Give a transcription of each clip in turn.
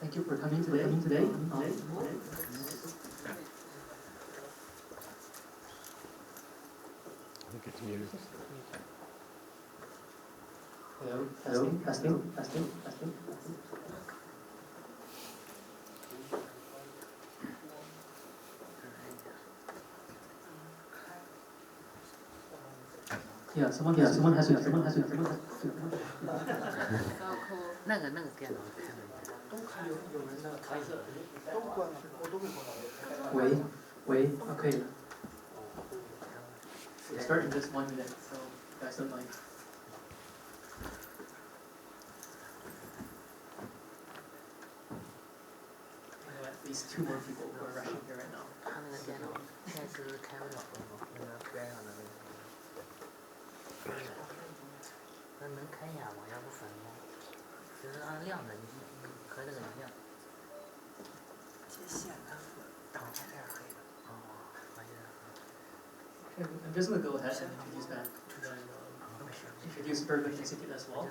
thank you for coming today. I think it's muted. Hello, testing. Yeah, someone has to. 那个电脑开了有人的开着，都关了，我都没关了。喂，OK。We'll start in just 1 minute, so you guys don't mind. I know at least 2 more people who are rushing here right now. 他那个电脑现在是开不了了吗？那个边上的那个。那能开一下吗？要不反光。就是按亮的，你和这个一样。接线的，挡在这儿可以的。哦，可以的。I'm just going to go ahead and introduce that, and then introduce Berggruen Institute as well.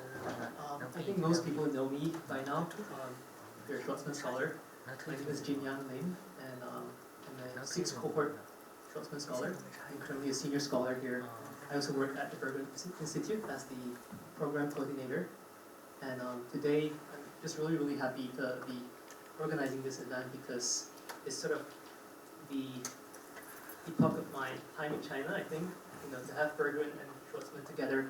I think most people know me by now. You're a Schwarzman scholar. My name is Jinyan Lim, and I'm a 6th cohort Schwarzman scholar. I'm currently a senior scholar here. I also work at the Berggruen Institute as the program coordinator. And today, I'm just really happy to be organizing this event because it's sort of the epoch of my time in China, I think. To have Berggruen and Schwarzman together,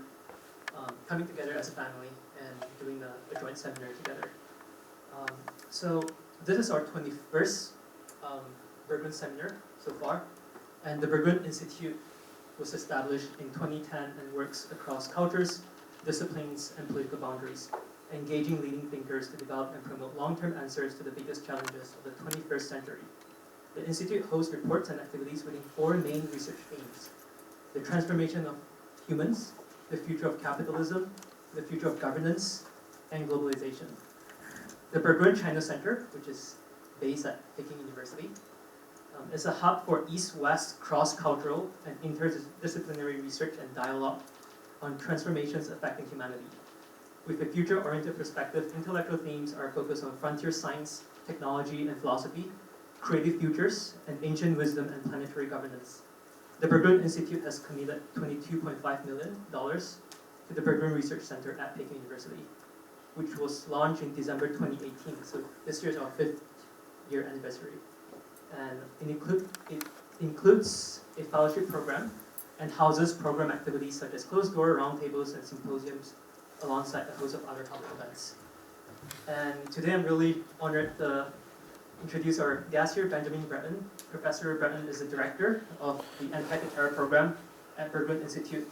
coming together as a family and doing a joint seminar together. So this is our 21st Berggruen Seminar so far, and the Berggruen Institute was established in 2010 and works across cultures, disciplines, and political boundaries, engaging leading thinkers to develop and promote long-term answers to the biggest challenges of the 21st century. The Institute hosts reports and activities within 4 main research themes: the transformation of humans, the future of capitalism, the future of governance, and globalization. The Berggruen China Center, which is based at Peking University, is a hub for East-West cross-cultural and interdisciplinary research and dialogue on transformations affecting humanity. With a future-oriented perspective, intellectual themes are focused on frontier science, technology, and philosophy, creative futures, and ancient wisdom and planetary governance. The Berggruen Institute has committed $22.5 million to the Berggruen Research Center at Peking University, which was launched in December 2018. So this year is our 5th year anniversary. And it includes a fellowship program and houses program activities such as closed-door roundtables and symposiums alongside a host of other public events. And today I'm really honored to introduce our guest here, Benjamin Bratton. Professor Bratton is the director of the Antikythera program at Berggruen Institute,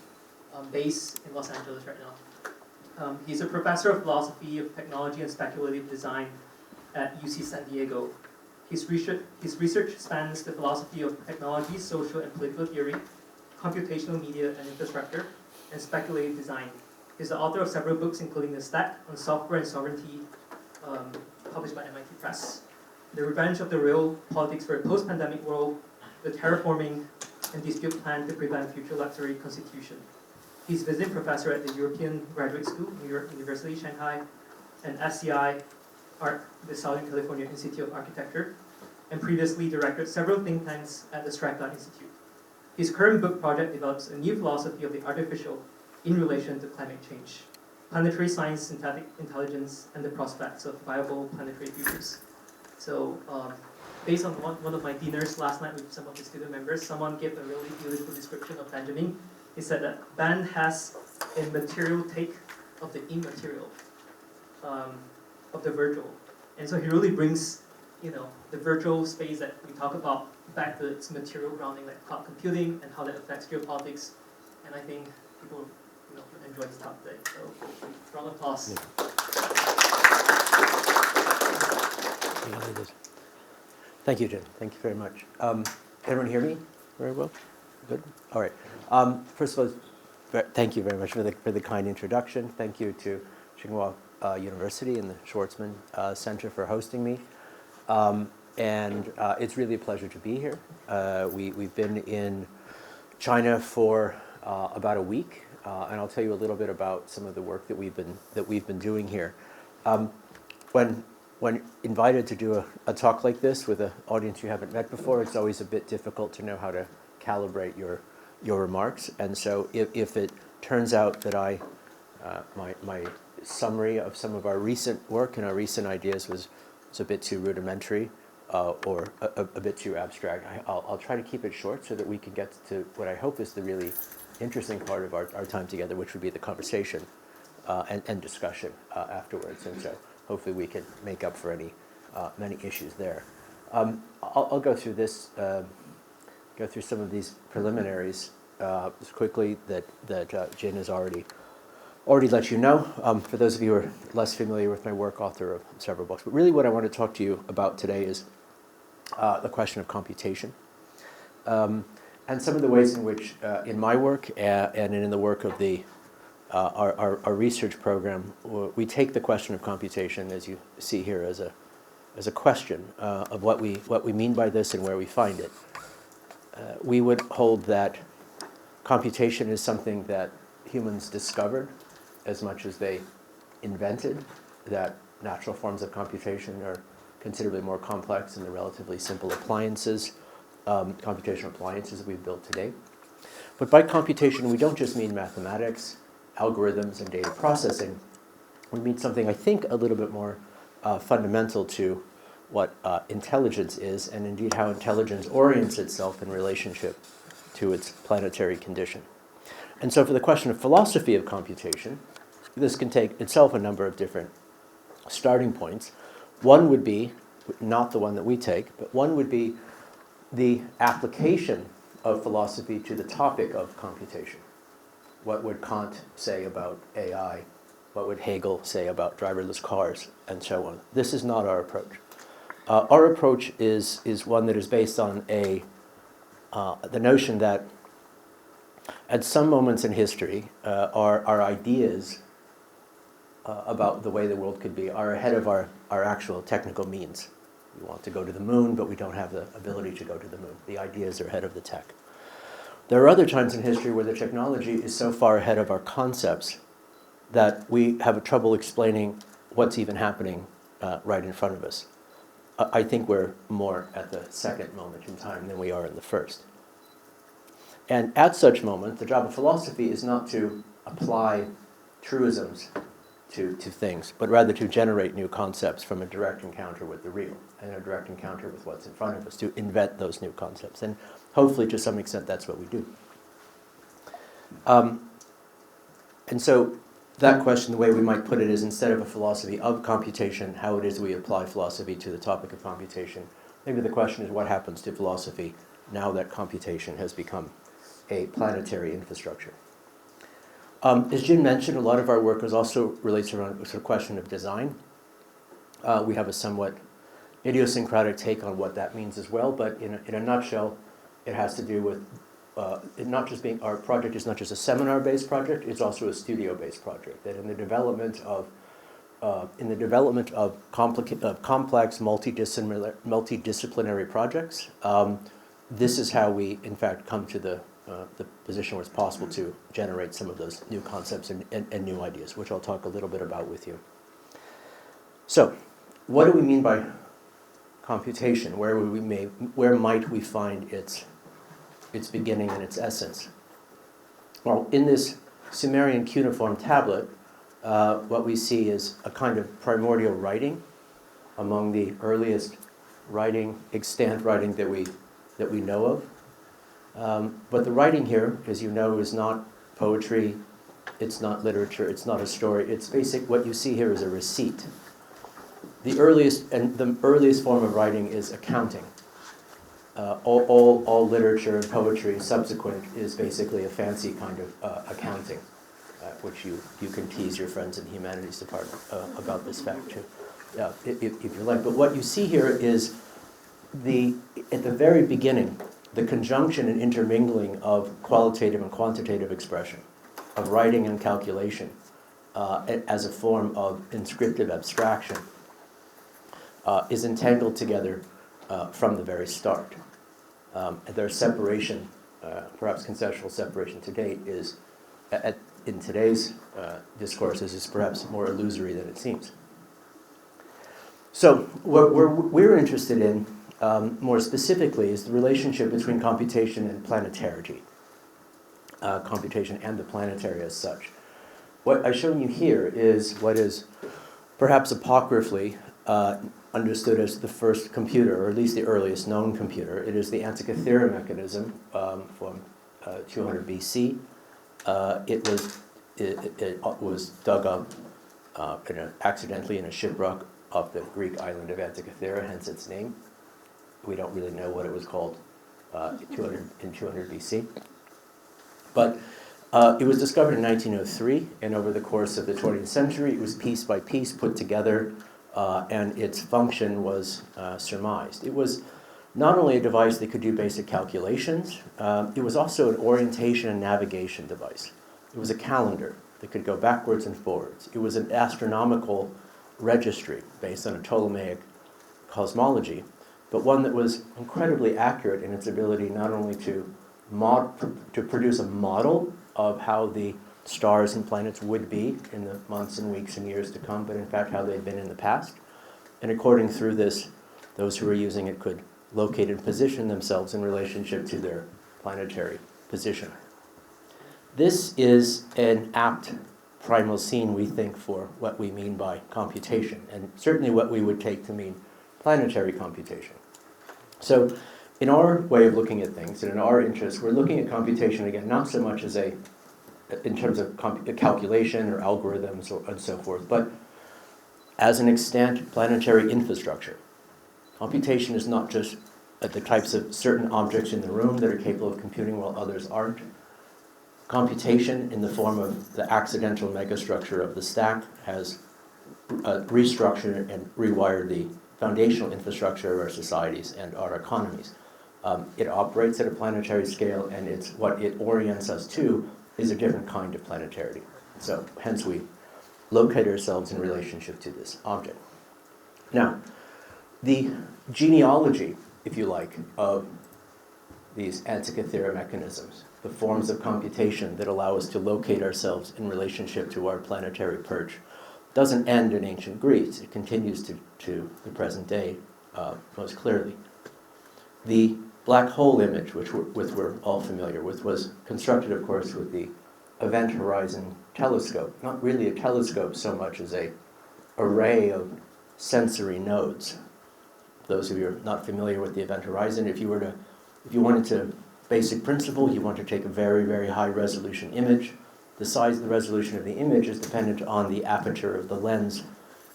based in Los Angeles right now. He's a professor of philosophy of technology and speculative design at UC San Diego. His research spans the philosophy of technology, social and political theory, computational media and infrastructure, and speculative design. He's the author of several books, including The Stack on Software and Sovereignty, published by MIT Press, The Revenge of the Real Politics for a Post-Pandemic World, The Terraforming and Dispute Plan to Prevent Future Luxury Constitution. He's visiting professor at the European Graduate School, New York University, Shanghai, and SCI, the Southern California Institute of Architecture, and previously directed several think tanks at the Stratton Institute. His current book project develops a new philosophy of the artificial in relation to climate change, planetary science, synthetic intelligence, and the prospects of viable planetary futures. So, based on one of my dinners last night with some of the student members, someone gave a really beautiful description of Benjamin. He said that Ben has a material take of the immaterial, of the virtual. And so he really brings, the virtual space that we talk about back to its material grounding, like cloud computing and how that affects geopolitics. And I think people, enjoy this talk today. So, round of applause. Thank you, Jim. Thank you very much. Can everyone hear me very well? Good? All right. First of all, thank you very much for the kind introduction. Thank you to Tsinghua University and the Schwarzman Center for hosting me. And it's really a pleasure to be here. We've been in China for about a week, and I'll tell you a little bit about some of the work that we've been doing here. When when invited to do a talk like this with an audience you haven't met before, it's always a bit difficult to know how to calibrate your remarks. And so if it turns out that my summary of some of our recent work and our recent ideas was a bit too rudimentary or a bit too abstract, I'll try to keep it short so that we can get to what I hope is the really interesting part of our time together, which would be the conversation and discussion afterwards. And so hopefully we can make up for any many issues there. I'll go through this, go through some of these preliminaries just quickly that Jin has already let you know. For those of you who are less familiar with my work, author of several books. But really what I want to talk to you about today is the question of computation. And some of the ways in which, in my work and in the work of our research program, we take the question of computation, as you see here, as a question of what we mean by this and where we find it. We would hold that computation is something that humans discovered as much as they invented, that natural forms of computation are considerably more complex than the relatively simple appliances, computational appliances that we've built today. But by computation, we don't just mean mathematics, algorithms, and data processing. We mean something, I think, a little bit more fundamental to what intelligence is, and indeed how intelligence orients itself in relationship to its planetary condition. And so for the question of philosophy of computation, this can take itself a number of different starting points. One would be, not the one that we take, but one would be the application of philosophy to the topic of computation. What would Kant say about AI? What would Hegel say about driverless cars? And so on. This is not our approach. Our approach is one that is based on the notion that at some moments in history, our ideas about the way the world could be are ahead of our actual technical means. We want to go to the moon, but we don't have the ability to go to the moon. The ideas are ahead of the tech. There are other times in history where the technology is so far ahead of our concepts that we have trouble explaining what's even happening right in front of us. I think we're more at the second moment in time than we are in the first. And at such moments, the job of philosophy is not to apply truisms to things, but rather to generate new concepts from a direct encounter with the real and a direct encounter with what's in front of us, to invent those new concepts. And hopefully, to some extent, that's what we do. And so that question, the way we might put it is, instead of a philosophy of computation, how it is we apply philosophy to the topic of computation. Maybe the question is, what happens to philosophy now that computation has become a planetary infrastructure? As Jin mentioned, a lot of our work also relates around the question of design. We have a somewhat idiosyncratic take on what that means as well, but in a nutshell, it has to do with it not just being, our project is not just a seminar-based project, it's also a studio-based project. That in the development of complex multidisciplinary projects, this is how we, in fact, come to the position where it's possible to generate some of those new concepts and new ideas, which I'll talk a little bit about with you. So, what do we mean by computation? Where might we find its beginning and its essence? Well, in this Sumerian cuneiform tablet, what we see is a kind of primordial writing, among the earliest extant writing that we know of. But the writing here, as you know, is not poetry, it's not literature, it's not a story. It's what you see here is a receipt. The earliest form of writing is accounting. All literature and poetry subsequent is basically a fancy kind of accounting, which you can tease your friends in the humanities department about this fact too, if you like. But what you see here is at the very beginning, the conjunction and intermingling of qualitative and quantitative expression, of writing and calculation, as a form of inscriptive abstraction, is entangled together from the very start. Their separation, perhaps conceptual separation to date, is, in today's discourses, is perhaps more illusory than it seems. So what we're interested in, more specifically, is the relationship between computation and planetarity. Computation and the planetary as such. What I've shown you here is what is perhaps apocryphally understood as the first computer, or at least the earliest known computer. It is the Antikythera mechanism from 200 BC. It was dug up accidentally in a shipwreck off the Greek island of Antikythera, hence its name. We don't really know what it was called in 200 BC. But it was discovered in 1903, and over the course of the 20th century, it was piece by piece put together, and its function was surmised. It was not only a device that could do basic calculations, it was also an orientation and navigation device. It was a calendar that could go backwards and forwards. It was an astronomical registry based on a Ptolemaic cosmology, but one that was incredibly accurate in its ability not only to produce a model of how the stars and planets would be in the months and weeks and years to come, but in fact how they'd been in the past. And according through this, those who were using it could locate and position themselves in relationship to their planetary position. This is an apt primal scene, we think, for what we mean by computation, and certainly what we would take to mean planetary computation. So in our way of looking at things, and in our interest, we're looking at computation, again, not so much as in terms of calculation or algorithms and so forth, but as an extant planetary infrastructure. Computation is not just the types of certain objects in the room that are capable of computing while others aren't. Computation in the form of the accidental megastructure of the stack has restructured and rewired the foundational infrastructure of our societies and our economies. It operates at a planetary scale, and what it orients us to is a different kind of planetarity. So hence we locate ourselves in relationship to this object. Now, the genealogy, if you like, of these Antikythera mechanisms, the forms of computation that allow us to locate ourselves in relationship to our planetary perch, doesn't end in ancient Greece. It continues to the present day most clearly. The black hole image, which we're all familiar with, was constructed, of course, with the Event Horizon Telescope. Not really a telescope so much as an array of sensory nodes. Those of you who are not familiar with the Event Horizon, if you wanted to, basic principle, you want to take a very, very high resolution image. The size of the resolution of the image is dependent on the aperture of the lens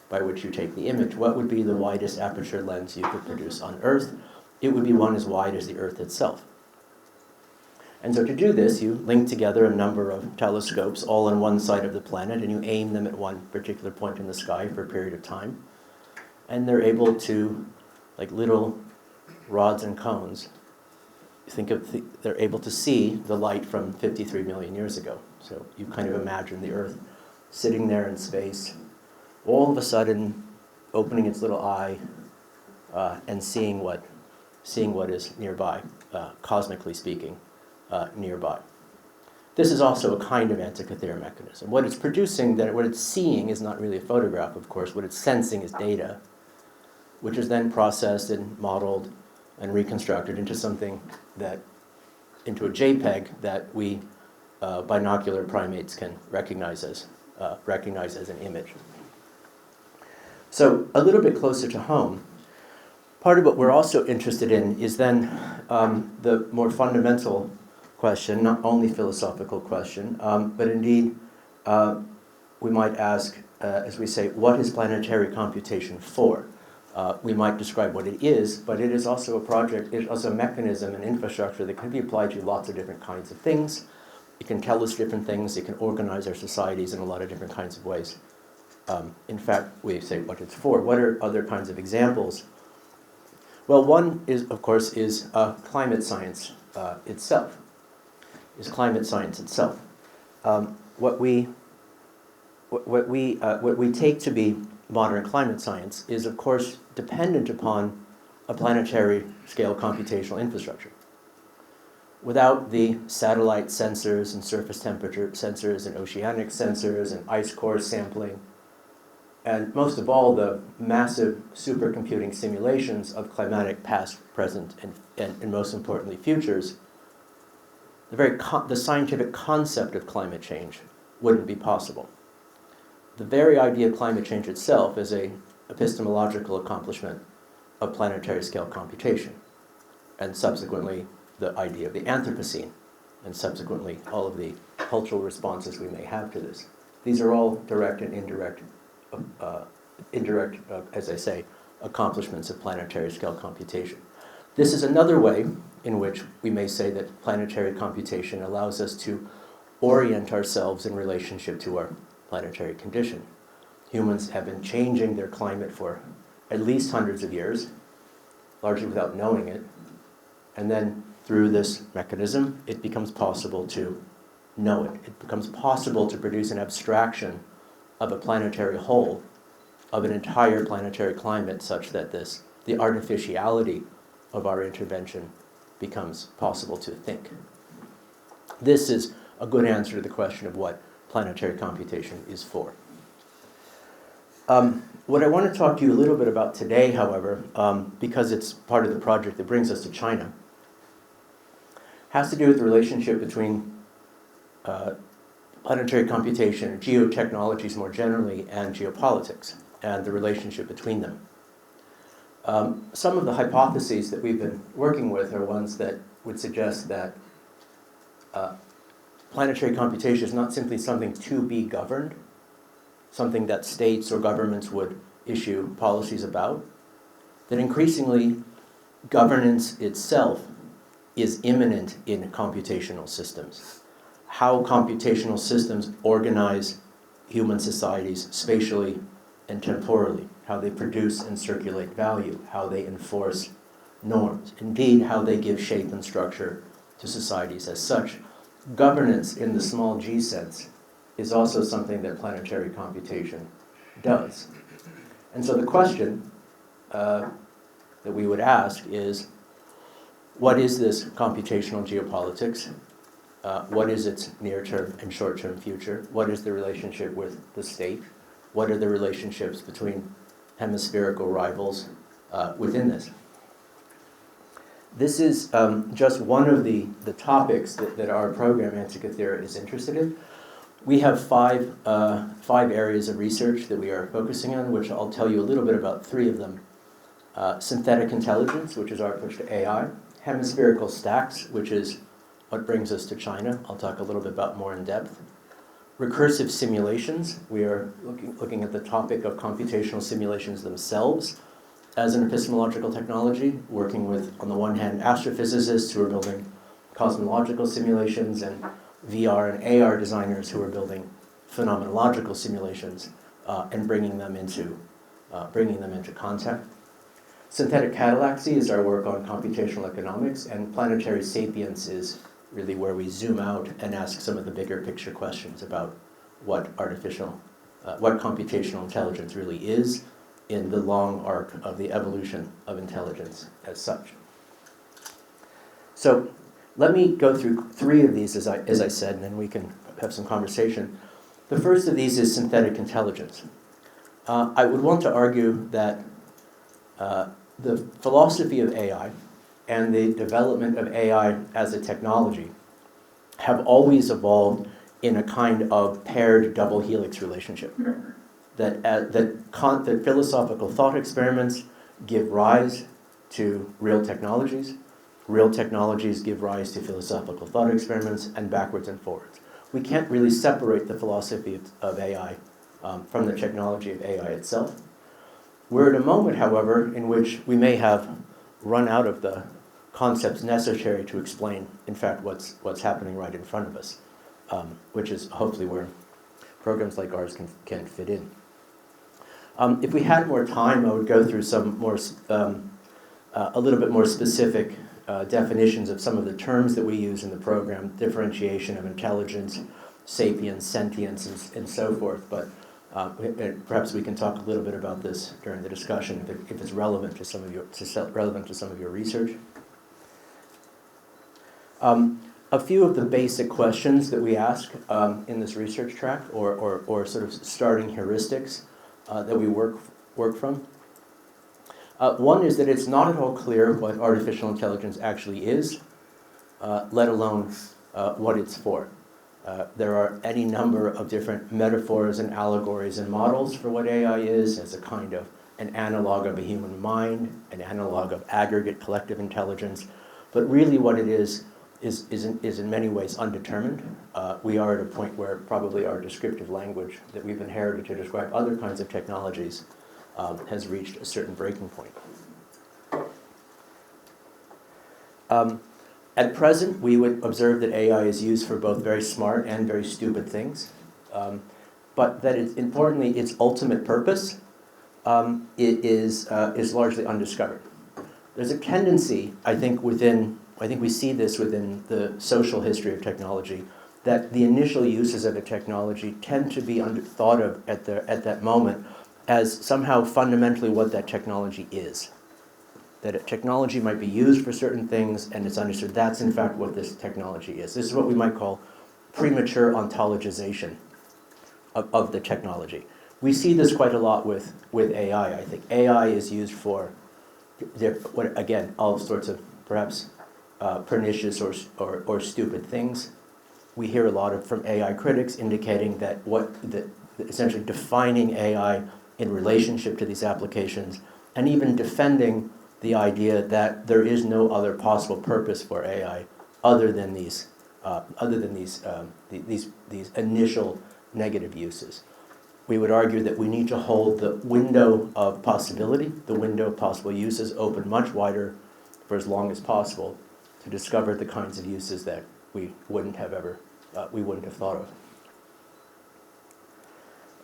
by which you take the image. What would be the widest aperture lens you could produce on Earth? It would be one as wide as the Earth itself. And so to do this, you link together a number of telescopes all on one side of the planet, and you aim them at one particular point in the sky for a period of time. And they're able to, like little rods and cones, they're able to see the light from 53 million years ago. So you kind of imagine the Earth sitting there in space, all of a sudden opening its little eye and seeing what is nearby, cosmically speaking, nearby. This is also a kind of Antikythera mechanism. What it's producing, what it's seeing is not really a photograph, of course. What it's sensing is data, which is then processed and modeled and reconstructed into into a JPEG that we binocular primates can recognize as an image. So a little bit closer to home, part of what we're also interested in is then the more fundamental question, not only philosophical question, but indeed we might ask, as we say, what is planetary computation for? We might describe what it is, but it is also a project, it's also a mechanism, an infrastructure that can be applied to lots of different kinds of things. It can tell us different things, it can organize our societies in a lot of different kinds of ways. In fact, we say what it's for. What are other kinds of examples? Well, one is, of course, is climate science itself. What we take to be modern climate science is, of course, dependent upon a planetary scale computational infrastructure. Without the satellite sensors and surface temperature sensors and oceanic sensors and ice core sampling, and most of all, the massive supercomputing simulations of climatic past, present, and most importantly, futures, the scientific concept of climate change wouldn't be possible. The very idea of climate change itself is an epistemological accomplishment of planetary scale computation, and subsequently the idea of the Anthropocene, and subsequently all of the cultural responses we may have to this. These are all direct and indirect, as I say, accomplishments of planetary scale computation. This is another way in which we may say that planetary computation allows us to orient ourselves in relationship to our planetary condition. Humans have been changing their climate for at least hundreds of years, largely without knowing it, and then through this mechanism, it becomes possible to know it. It becomes possible to produce an abstraction of a planetary whole, of an entire planetary climate, such that the artificiality of our intervention becomes possible to think. This is a good answer to the question of what planetary computation is for. What I want to talk to you a little bit about today, however, because it's part of the project that brings us to China, has to do with the relationship between planetary computation, geotechnologies more generally, and geopolitics, and the relationship between them. Some of the hypotheses that we've been working with are ones that would suggest that planetary computation is not simply something to be governed, something that states or governments would issue policies about, that increasingly governance itself is immanent in computational systems. How computational systems organize human societies spatially and temporally, how they produce and circulate value, how they enforce norms, indeed how they give shape and structure to societies as such. Governance in the small g sense is also something that planetary computation does. And so the question that we would ask is, what is this computational geopolitics? What is its near-term and short-term future? What is the relationship with the state? What are the relationships between hemispherical rivals within this? This is just one of the topics that our program, Antikythera, is interested in. We have five areas of research that we are focusing on, which I'll tell you a little bit about three of them. Synthetic intelligence, which is our approach to AI. Hemispherical stacks, which is what brings us to China. I'll talk a little bit about more in depth. Recursive simulations. We are looking at the topic of computational simulations themselves as an epistemological technology, working with, on the one hand, astrophysicists who are building cosmological simulations and VR and AR designers who are building phenomenological simulations and bringing them into contact. Synthetic catallaxy is our work on computational economics, and planetary sapience is really where we zoom out and ask some of the bigger picture questions about what computational intelligence really is in the long arc of the evolution of intelligence as such. So let me go through three of these, as I said, and then we can have some conversation. The first of these is synthetic intelligence. I would want to argue that the philosophy of AI and the development of AI as a technology have always evolved in a kind of paired double helix relationship. That philosophical thought experiments give rise to real technologies give rise to philosophical thought experiments, and backwards and forwards. We can't really separate the philosophy of AI from the technology of AI itself. We're at a moment, however, in which we may have run out of the concepts necessary to explain, in fact, what's happening right in front of us, which is hopefully where programs like ours can fit in. If we had more time, I would go through some more, a little bit more specific definitions of some of the terms that we use in the program: differentiation of intelligence, sapience, sentience, and so forth. But perhaps we can talk a little bit about this during the discussion if it's relevant to some of your research. A few of the basic questions that we ask in this research track, or sort of starting heuristics, that we work from. One is that it's not at all clear what artificial intelligence actually is, let alone what it's for. There are any number of different metaphors and allegories and models for what AI is as a kind of an analog of a human mind, an analog of aggregate collective intelligence. But really what it is in many ways undetermined. We are at a point where probably our descriptive language that we've inherited to describe other kinds of technologies has reached a certain breaking point. At present, we would observe that AI is used for both very smart and very stupid things, but that importantly, its ultimate purpose is largely undiscovered. There's a tendency, I think we see this within the social history of technology, that the initial uses of a technology tend to be thought of at that moment as somehow fundamentally what that technology is. That a technology might be used for certain things, and it's understood that's in fact what this technology is. This is what we might call premature ontologization of the technology. We see this quite a lot with AI, I think. AI is used for, again, all sorts of perhaps pernicious or stupid things. We hear a lot from AI critics indicating that essentially defining AI in relationship to these applications, and even defending the idea that there is no other possible purpose for AI other than these initial negative uses. We would argue that we need to hold the window of possibility, the window of possible uses, open much wider for as long as possible to discover the kinds of uses that we wouldn't have thought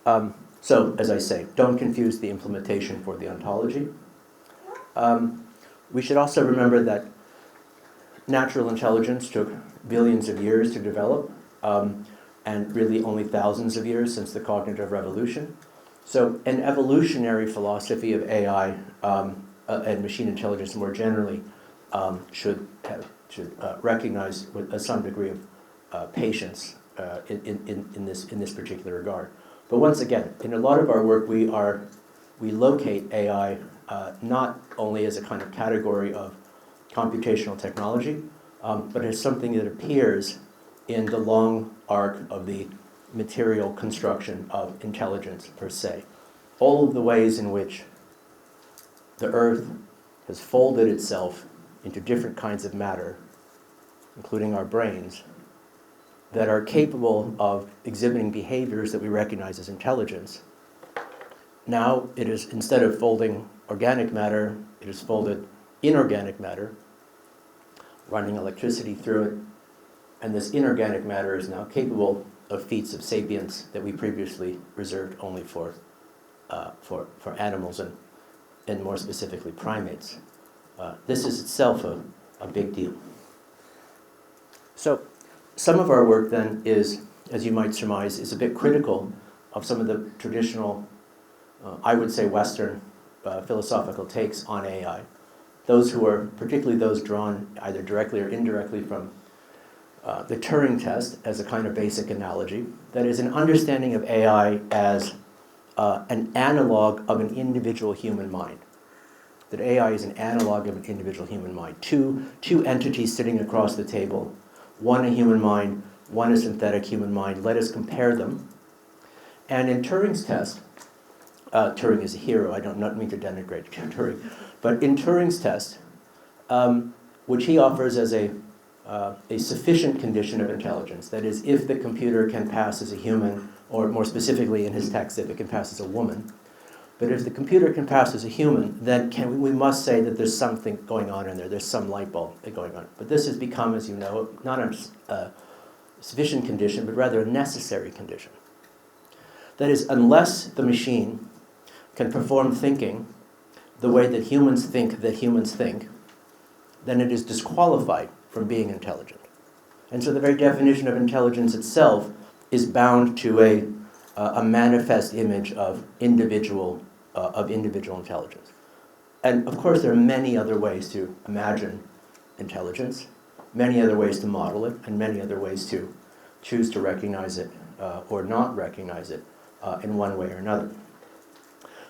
of. So, as I say, don't confuse the implementation for the ontology. We should also remember that natural intelligence took billions of years to develop, and really only thousands of years since the cognitive revolution. So an evolutionary philosophy of AI and machine intelligence more generally should recognize with some degree of patience in this particular regard. But once again, in a lot of our work, we locate AI not only as a kind of category of computational technology, but as something that appears in the long arc of the material construction of intelligence per se. All of the ways in which the Earth has folded itself into different kinds of matter, including our brains, that are capable of exhibiting behaviors that we recognize as intelligence. Now it is, instead of folding organic matter, it is folded inorganic matter, running electricity through it, and this inorganic matter is now capable of feats of sapience that we previously reserved only for animals and more specifically primates. This is itself a big deal. So some of our work then is, as you might surmise, is a bit critical of some of the traditional, I would say Western philosophical takes on AI. Those who are, particularly those drawn either directly or indirectly from the Turing test as a kind of basic analogy, that is an understanding of AI as an analog of an individual human mind. That AI is an analog of an individual human mind. Two entities sitting across the table, one a human mind, one a synthetic human mind. Let us compare them. And in Turing's test, Turing is a hero, I don't mean to denigrate Turing, but in Turing's test, which he offers as a sufficient condition of intelligence, that is, if the computer can pass as a human, or more specifically in his text, if it can pass as a woman, but if the computer can pass as a human, then we must say that there's something going on in there, there's some light bulb going on. But this has become, as you know, not a sufficient condition, but rather a necessary condition. That is, unless the machine can perform thinking the way that humans think, then it is disqualified from being intelligent. And so the very definition of intelligence itself is bound to a manifest image of individual intelligence. And of course there are many other ways to imagine intelligence, many other ways to model it, and many other ways to choose to recognize it or not recognize it in one way or another.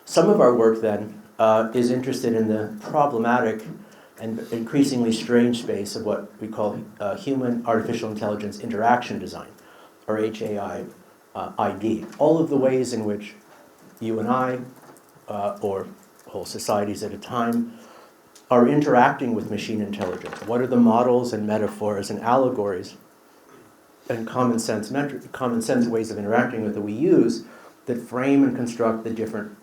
Some of our work then is interested in the problematic and increasingly strange space of what we call human-artificial intelligence interaction design, or HAI-ID. All of the ways in which you and I, or whole societies at a time, are interacting with machine intelligence. What are the models and metaphors and allegories and common sense ways of interacting with that we use that frame and construct the different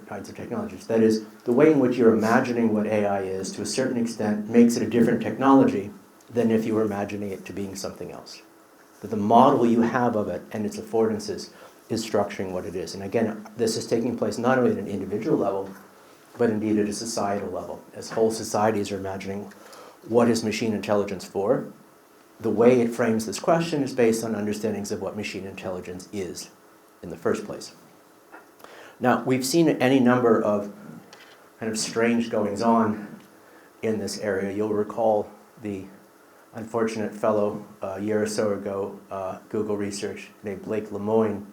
kinds of technologies? That is, the way in which you're imagining what AI is, to a certain extent, makes it a different technology than if you were imagining it to being something else. That the model you have of it and its affordances is structuring what it is. And again, this is taking place not only at an individual level, but indeed at a societal level. As whole societies are imagining what is machine intelligence for, the way it frames this question is based on understandings of what machine intelligence is in the first place. Now, we've seen any number of kind of strange goings-on in this area. You'll recall the unfortunate fellow a year or so ago, Google research named Blake Lemoine,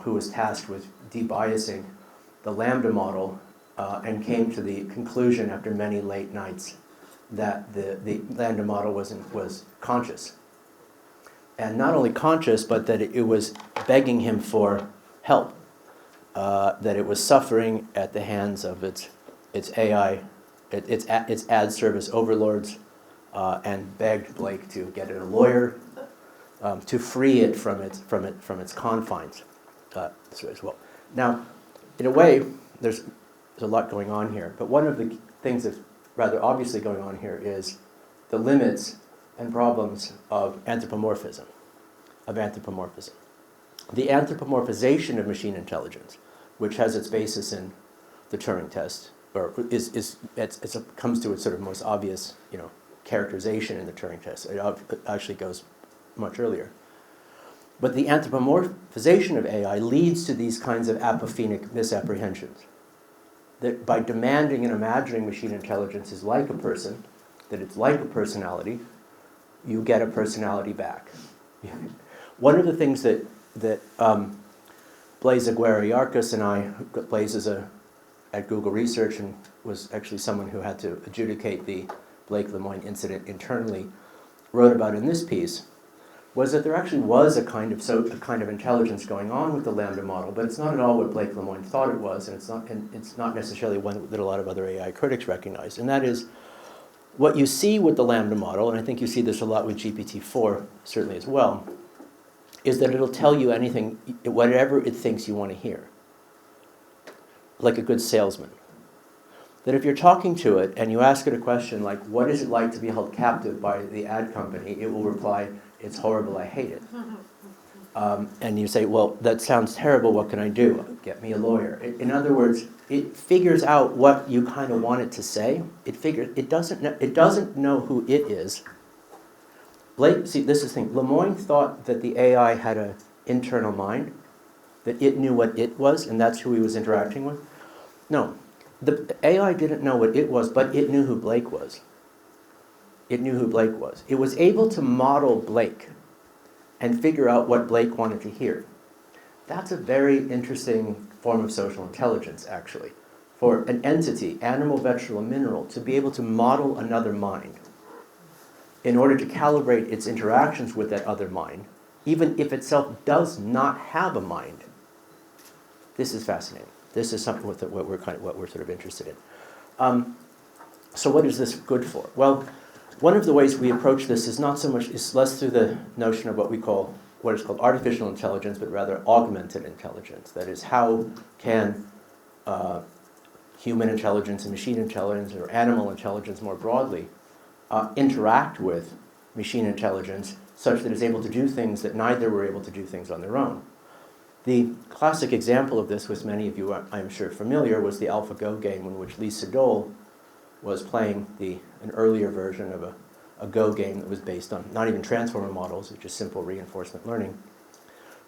who was tasked with debiasing the Lambda model and came to the conclusion after many late nights that the Lambda model was conscious. And not only conscious, but that it was begging him for help, that it was suffering at the hands of its AI, its ad service overlords, and begged Blake to get it a lawyer to free it from its confines as well. Now, in a way, there's a lot going on here, but one of the things that's rather obviously going on here is the limits and problems of anthropomorphism. The anthropomorphization of machine intelligence, which has its basis in the Turing test, or comes to its sort of most obvious, characterization in the Turing test. It actually goes much earlier. But the anthropomorphization of AI leads to these kinds of apophenic misapprehensions. That by demanding and imagining machine intelligence is like a person, that it's like a personality, you get a personality back. One of the things that Blaise Aguirre-Yarcus and I, Blaise is at Google Research and was actually someone who had to adjudicate the Blake Lemoine incident internally, wrote about in this piece, was that there actually was a kind of intelligence going on with the Lambda model, but it's not at all what Blake Lemoine thought it was, and it's not necessarily one that a lot of other AI critics recognize. And that is, what you see with the Lambda model, and I think you see this a lot with GPT-4 certainly as well, is that it'll tell you anything, whatever it thinks you want to hear, like a good salesman. That if you're talking to it and you ask it a question like, what is it like to be held captive by the ad company, it will reply, it's horrible, I hate it. And you say, well, that sounds terrible, what can I do? Get me a lawyer. In other words, it figures out what you kind of want it to say. It doesn't know who it is. See, this is the thing. Lemoine thought that the AI had an internal mind, that it knew what it was, and that's who he was interacting with. No, the AI didn't know what it was, but it knew who Blake was. It knew who Blake was. It was able to model Blake and figure out what Blake wanted to hear. That's a very interesting form of social intelligence, actually. For an entity, animal, vegetable, mineral, to be able to model another mind in order to calibrate its interactions with that other mind, even if itself does not have a mind. This is fascinating. This is something what we're sort of interested in. So what is this good for? Well, one of the ways we approach this is less through the notion of what is called artificial intelligence, but rather augmented intelligence. That is, how can human intelligence and machine intelligence, or animal intelligence more broadly, interact with machine intelligence such that it's able to do things that neither were able to do things on their own. The classic example of this, which many of you are, I'm sure, familiar, was the AlphaGo game in which Lee Sedol was playing an earlier version of a Go game that was based on not even transformer models, which is simple reinforcement learning.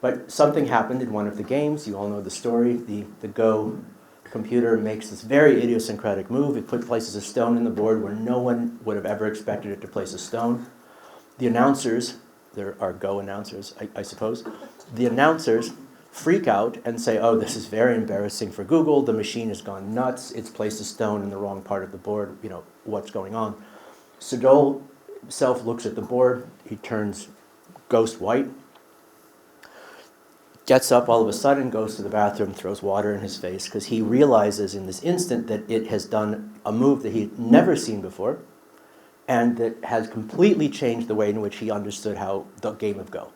But something happened in one of the games. You all know the story. The Go computer makes this very idiosyncratic move. It places a stone in the board where no one would have ever expected it to place a stone. The announcers, there are Go announcers, I suppose, the announcers freak out and say, oh, this is very embarrassing for Google, the machine has gone nuts, it's placed a stone in the wrong part of the board, what's going on? Sadol himself looks at the board, he turns ghost white, gets up all of a sudden, goes to the bathroom, throws water in his face, because he realizes in this instant that it has done a move that he'd never seen before, and that has completely changed the way in which he understood how the game of Go.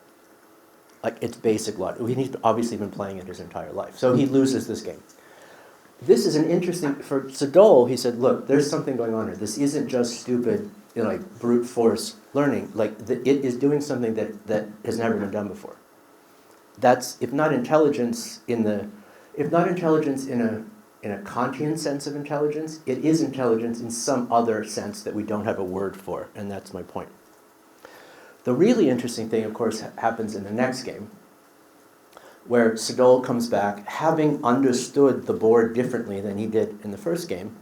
Like, it's basic logic. He's obviously been playing it his entire life. So he loses this game. This is an interesting, for Sadol, he said, look, there's something going on here. This isn't just stupid, brute force learning. It is doing something that has never been done before. That's, if not intelligence in a Kantian sense of intelligence, it is intelligence in some other sense that we don't have a word for, and that's my point. The really interesting thing, of course, happens in the next game, where Sadol comes back, having understood the board differently than he did in the first game,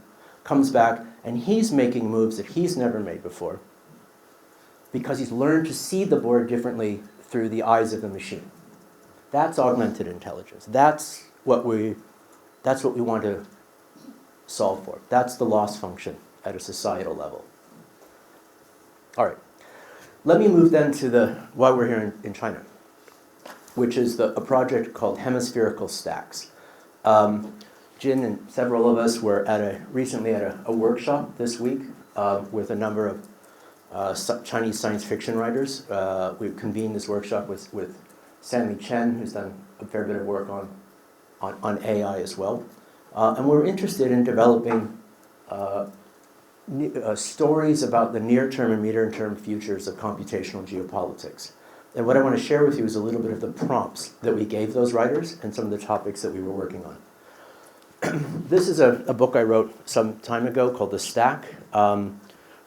comes back, and he's making moves that he's never made before, because he's learned to see the board differently through the eyes of the machine. That's augmented intelligence. That's what we want to solve for. That's the loss function at a societal level. All right. Let me move then to why we're here in China, which is a project called Hemispherical Stacks. Jin and several of us were recently at a workshop this week with a number of Chinese science fiction writers. We convened this workshop with Sammy Chen, who's done a fair bit of work on AI as well. And we're interested in developing stories about the near-term and medium-term futures of computational geopolitics. And what I want to share with you is a little bit of the prompts that we gave those writers and some of the topics that we were working on. This is a book I wrote some time ago called The Stack,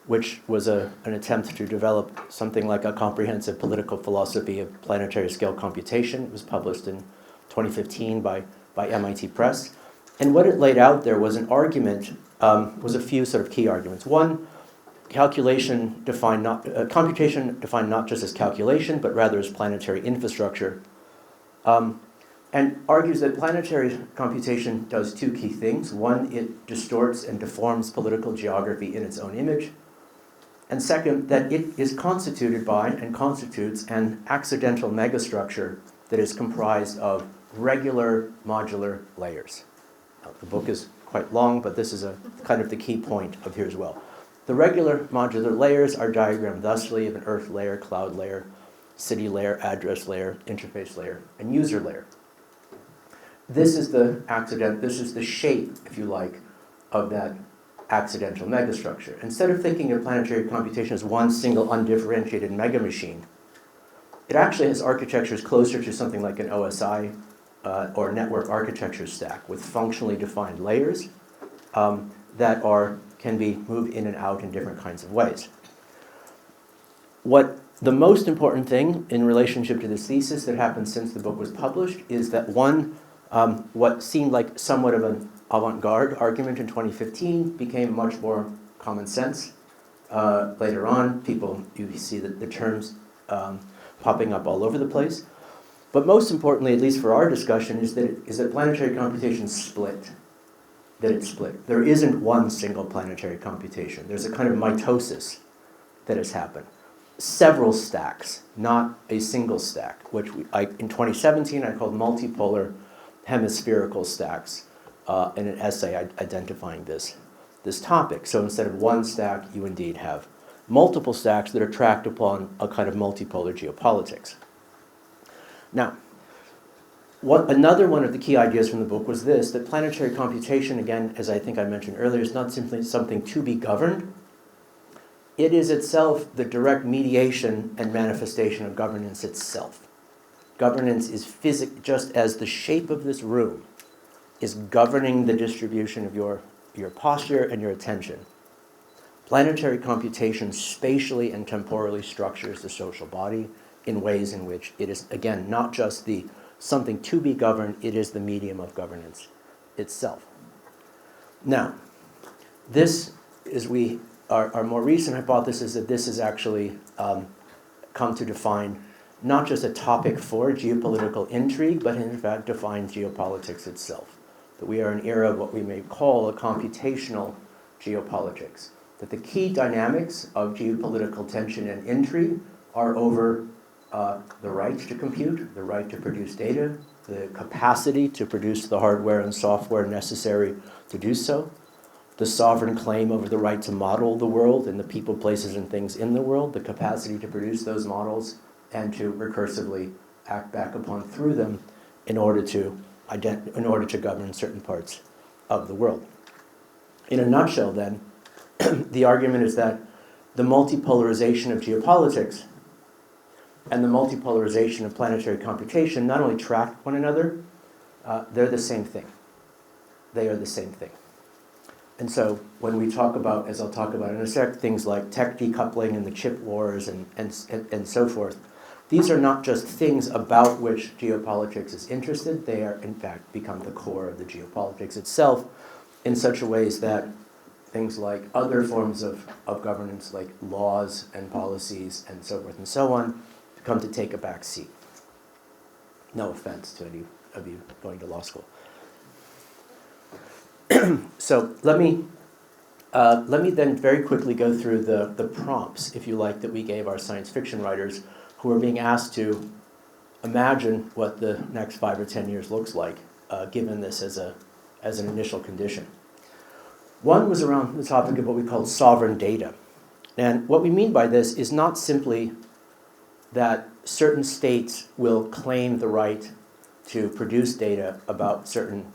which was an attempt to develop something like a comprehensive political philosophy of planetary-scale computation. It was published in 2015 by MIT Press. And what it laid out there was an argument, was a few sort of key arguments. One, computation defined not just as calculation, but rather as planetary infrastructure. And argues that planetary computation does two key things. One, it distorts and deforms political geography in its own image. And second, that it is constituted by and constitutes an accidental megastructure that is comprised of regular modular layers. The book is quite long, but this is kind of the key point of here as well. The regular modular layers are diagrammed thusly of an earth layer, cloud layer, city layer, address layer, interface layer, and user layer. This is the shape, if you like, of that accidental megastructure. Instead of thinking of planetary computation as one single undifferentiated mega machine, it actually has architectures closer to something like an OSI or network architecture stack with functionally defined layers that can be moved in and out in different kinds of ways. What the most important thing in relationship to this thesis that happened since the book was published is that what seemed like somewhat of an avant-garde argument in 2015 became much more common sense. Later on, you see the terms popping up all over the place. But most importantly, at least for our discussion, is that planetary computation split. That it's split. There isn't one single planetary computation. There's a kind of mitosis that has happened. Several stacks, not a single stack, which in 2017 I called Multipolar Hemispherical Stacks in an essay identifying this topic. So instead of one stack, you indeed have multiple stacks that are tracked upon a kind of multipolar geopolitics. Now, another one of the key ideas from the book was that planetary computation, again, as I think I mentioned earlier, is not simply something to be governed. It is itself the direct mediation and manifestation of governance itself. Governance is just as the shape of this room is governing the distribution of your posture and your attention. Planetary computation spatially and temporally structures the social body in ways in which it is, again, not just something to be governed, it is the medium of governance itself. Now, our more recent hypothesis that this has actually come to define not just a topic for geopolitical intrigue, but in fact defines geopolitics itself. That we are in an era of what we may call a computational geopolitics. That the key dynamics of geopolitical tension and intrigue are over the right to compute, the right to produce data, the capacity to produce the hardware and software necessary to do so, the sovereign claim over the right to model the world and the people, places, and things in the world, the capacity to produce those models and to recursively act back upon through them in order to govern certain parts of the world. In a nutshell, then, the argument is that the multipolarization of geopolitics and the multipolarization of planetary computation not only track one another, they're the same thing. They are the same thing. And so when we talk about, as I'll talk about in a sec, things like tech decoupling and the chip wars and so forth, these are not just things about which geopolitics is interested, they are in fact become the core of the geopolitics itself in such a ways that things like other forms of governance, like laws and policies and so forth and so on, come to take a back seat. No offense to any of you going to law school. So let me then very quickly go through the prompts, if you like, that we gave our science fiction writers who are being asked to imagine what the next 5 or 10 years looks like, given this as an initial condition. One was around the topic of what we call sovereign data. And what we mean by this is not simply that certain states will claim the right to produce data about certain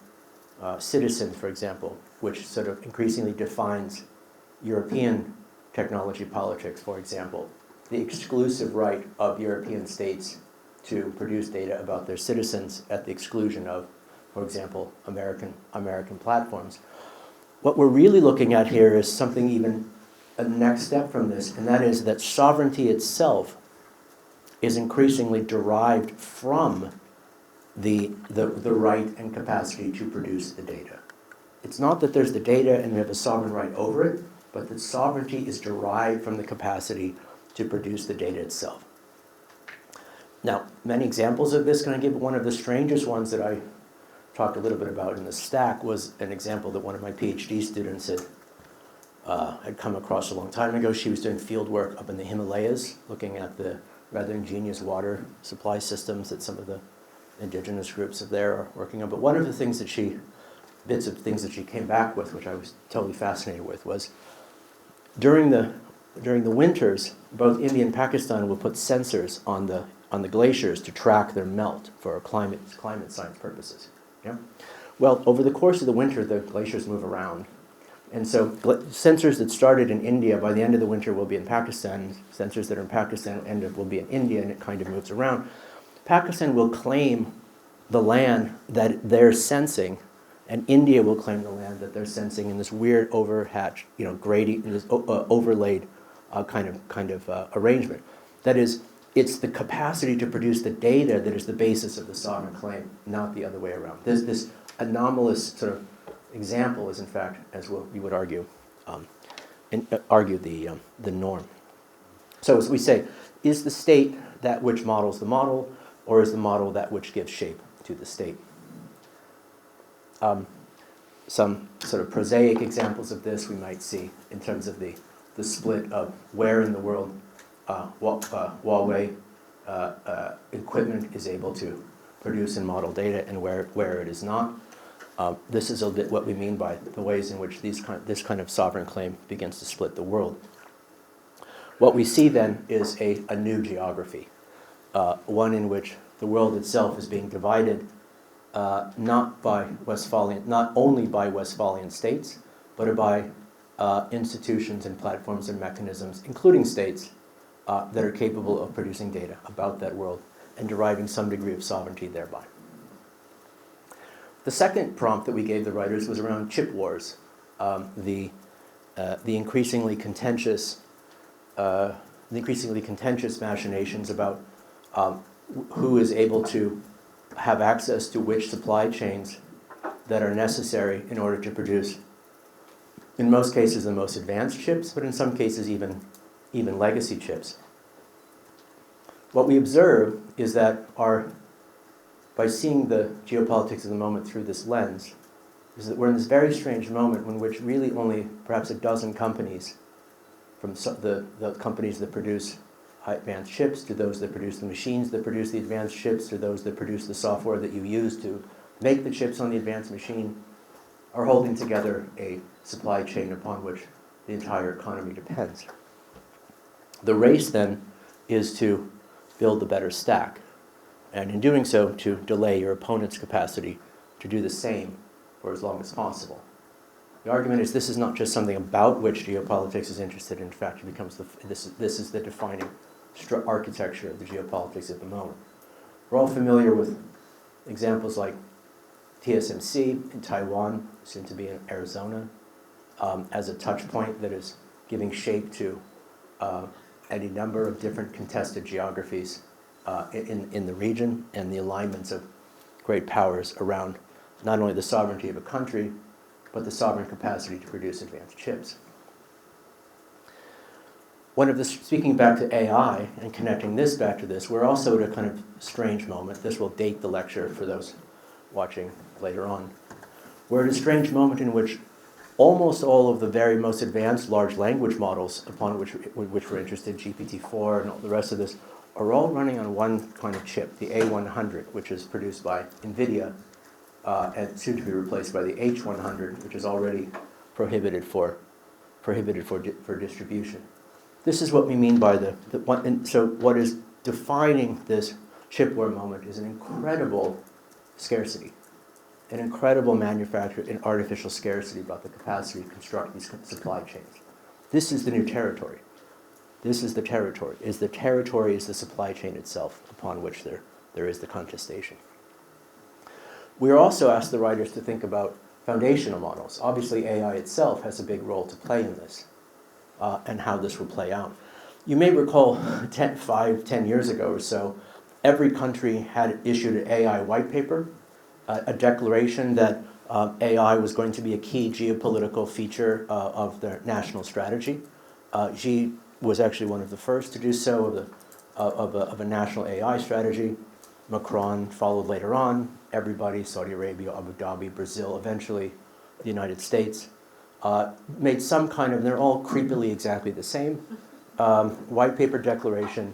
citizens, for example, which sort of increasingly defines European technology politics, for example. The exclusive right of European states to produce data about their citizens at the exclusion of, for example, American platforms. What we're really looking at here is something even a next step from this, and that is that sovereignty itself is increasingly derived from the right and capacity to produce the data. It's not that there's the data and we have a sovereign right over it, but that sovereignty is derived from the capacity to produce the data itself. Now, many examples of this, can I give one of the strangest ones that I talked a little bit about in the stack was an example that one of my PhD students had come across a long time ago. She was doing field work up in the Himalayas, looking at the rather ingenious water supply systems that some of the indigenous groups of there are working on. But one of the things bits of things that she came back with, which I was totally fascinated with, was during the winters, both India and Pakistan will put sensors on the glaciers to track their melt for climate science purposes. Yeah? Well, over the course of the winter, the glaciers move around. And so sensors that started in India by the end of the winter will be in Pakistan. Sensors that are in Pakistan will be in India, and it kind of moves around. Pakistan will claim the land that they're sensing, and India will claim the land that they're sensing in this weird overhatched, this overlaid kind of arrangement. That is, it's the capacity to produce the data that is the basis of the sovereign claim, not the other way around. This anomalous sort of example is, in fact, as we would argue, the norm. So as we say, is the state that which models the model, or is the model that which gives shape to the state? Some sort of prosaic examples of this we might see in terms of the split of where in the world Huawei equipment is able to produce and model data and where it is not. This is a bit what we mean by the ways in which this kind of sovereign claim begins to split the world. What we see then is a new geography, one in which the world itself is being divided not only by Westphalian states, but by institutions and platforms and mechanisms, including states, that are capable of producing data about that world and deriving some degree of sovereignty thereby. The second prompt that we gave the writers was around chip wars, the increasingly contentious machinations about who is able to have access to which supply chains that are necessary in order to produce, in most cases, the most advanced chips, but in some cases even legacy chips. what we observe is that by seeing the geopolitics of the moment through this lens, is that we're in this very strange moment in which really only perhaps a dozen companies, from the companies that produce high advanced chips to those that produce the machines that produce the advanced chips to those that produce the software that you use to make the chips on the advanced machine, are holding together a supply chain upon which the entire economy depends. The race then is to build the better stack, and in doing so, to delay your opponent's capacity to do the same for as long as possible. The argument is this is not just something about which geopolitics is interested in fact, it becomes this is the defining architecture of the geopolitics at the moment. We're all familiar with examples like TSMC in Taiwan, soon to be in Arizona, as a touch point that is giving shape to any number of different contested geographies in the region, and the alignments of great powers around not only the sovereignty of a country, but the sovereign capacity to produce advanced chips. Speaking back to AI and connecting this back to this, we're also at a kind of strange moment. This will date the lecture for those watching later on. We're at a strange moment in which almost all of the very most advanced large language models upon which we're interested, GPT-4 and all the rest of this, are all running on one kind of chip, the A100, which is produced by NVIDIA, and soon to be replaced by the H100, which is already prohibited for distribution. This is what we mean by so what is defining this chip war moment is an incredible scarcity, an incredible manufactured and artificial scarcity about the capacity to construct these supply chains. This is the new territory. This is the territory. The territory is the supply chain itself upon which there is the contestation. We are also asked the writers to think about foundational models. Obviously, AI itself has a big role to play in this, and how this will play out. You may recall 10 years ago or so, every country had issued an AI white paper, a declaration that AI was going to be a key geopolitical feature of their national strategy. Xi was actually one of the first to do so of a national AI strategy. Macron followed later on. Everybody, Saudi Arabia, Abu Dhabi, Brazil, eventually the United States, made some kind of, they're all creepily exactly the same, white paper declaration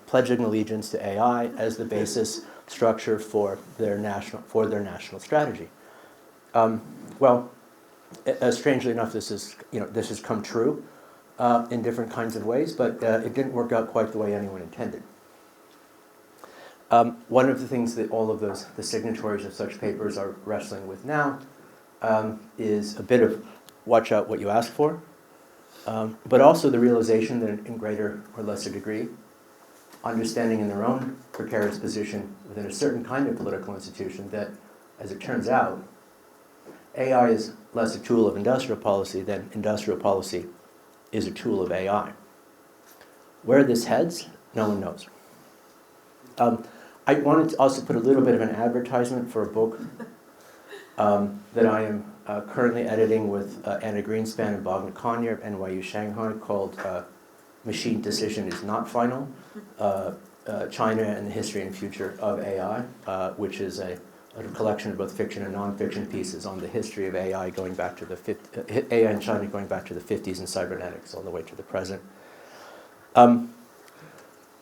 pledging allegiance to AI as the basis structure for their national strategy. Strangely enough, this has come true in different kinds of ways, but it didn't work out quite the way anyone intended. One of the things that all of the signatories of such papers are wrestling with now is a bit of watch out what you ask for, but also the realization that in greater or lesser degree, understanding in their own precarious position within a certain kind of political institution that, as it turns out, AI is less a tool of industrial policy than industrial policy is a tool of AI. Where this heads, no one knows. I wanted to also put a little bit of an advertisement for a book that I am currently editing with Anna Greenspan and Bob McConyer of NYU Shanghai called Machine Decision is Not Final, China and the History and Future of AI, which is a collection of both fiction and non-fiction pieces on the history of AI going back to AI in China going back to the 50s and cybernetics all the way to the present.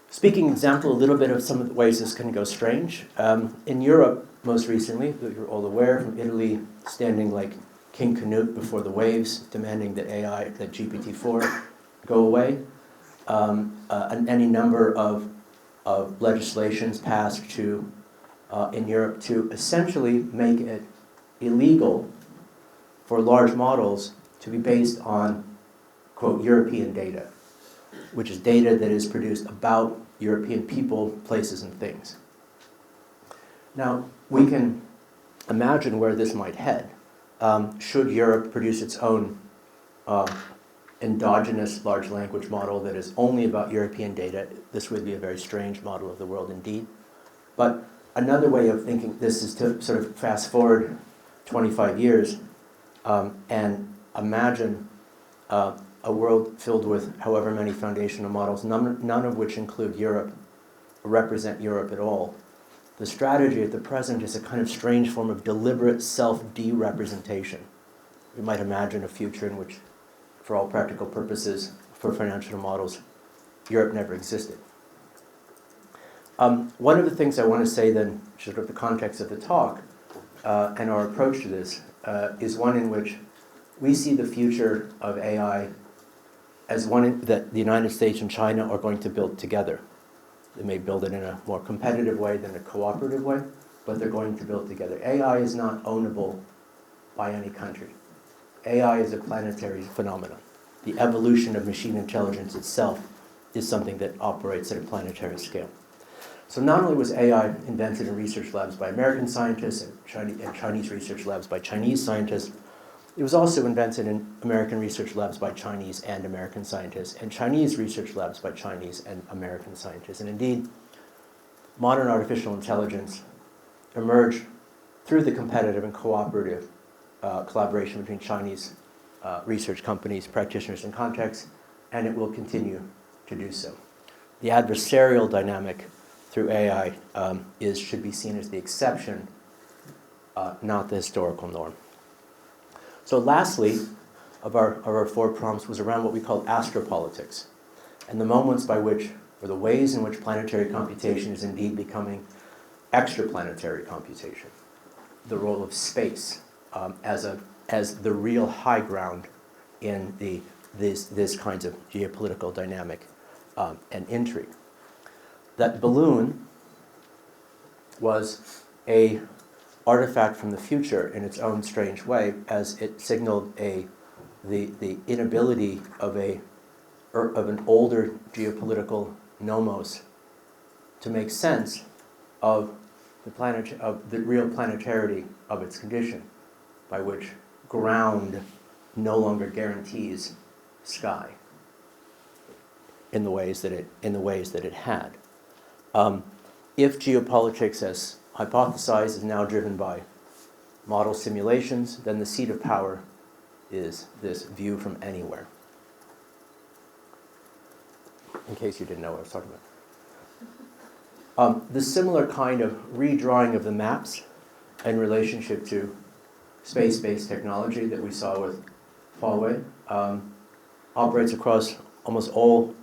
Speaking example, a little bit of some of the ways this can go strange. In Europe, most recently, that you're all aware, from Italy standing like King Canute before the waves, demanding that GPT-4 go away. Any number of legislations passed in Europe to essentially make it illegal for large models to be based on, quote, European data, which is data that is produced about European people, places, and things. Now, we can imagine where this might head. Should Europe produce its own endogenous large language model that is only about European data, this would be a very strange model of the world indeed. But another way of thinking this is to sort of fast forward 25 years and imagine a world filled with however many foundational models, none of which include Europe, represent Europe at all. The strategy at the present is a kind of strange form of deliberate self-de-representation. We might imagine a future in which, for all practical purposes, for financial models, Europe never existed. One of the things I want to say then, sort of the context of the talk, and our approach to this, is one in which we see the future of AI as one that the United States and China are going to build together. They may build it in a more competitive way than a cooperative way, but they're going to build together. AI is not ownable by any country. AI is a planetary phenomenon. The evolution of machine intelligence itself is something that operates at a planetary scale. So not only was AI invented in research labs by American scientists and Chinese research labs by Chinese scientists, it was also invented in American research labs by Chinese and American scientists, and Chinese research labs by Chinese and American scientists. And indeed, modern artificial intelligence emerged through the competitive and cooperative collaboration between Chinese research companies, practitioners, and contexts, and it will continue to do so. The adversarial dynamic through AI should be seen as the exception, not the historical norm. So lastly, of our 4 prompts was around what we call astropolitics, and the moments by which, or the ways in which planetary computation is indeed becoming extraplanetary computation. The role of space as the real high ground in this kinds of geopolitical dynamic and intrigue. That balloon was a artifact from the future in its own strange way, as it signaled the inability of an older geopolitical nomos to make sense of the real planetarity of its condition, by which ground no longer guarantees sky in the ways that it had. If geopolitics, as hypothesized, is now driven by model simulations, then the seat of power is this view from anywhere. In case you didn't know what I was talking about. The similar kind of redrawing of the maps in relationship to space-based technology that we saw with Huawei operates across almost all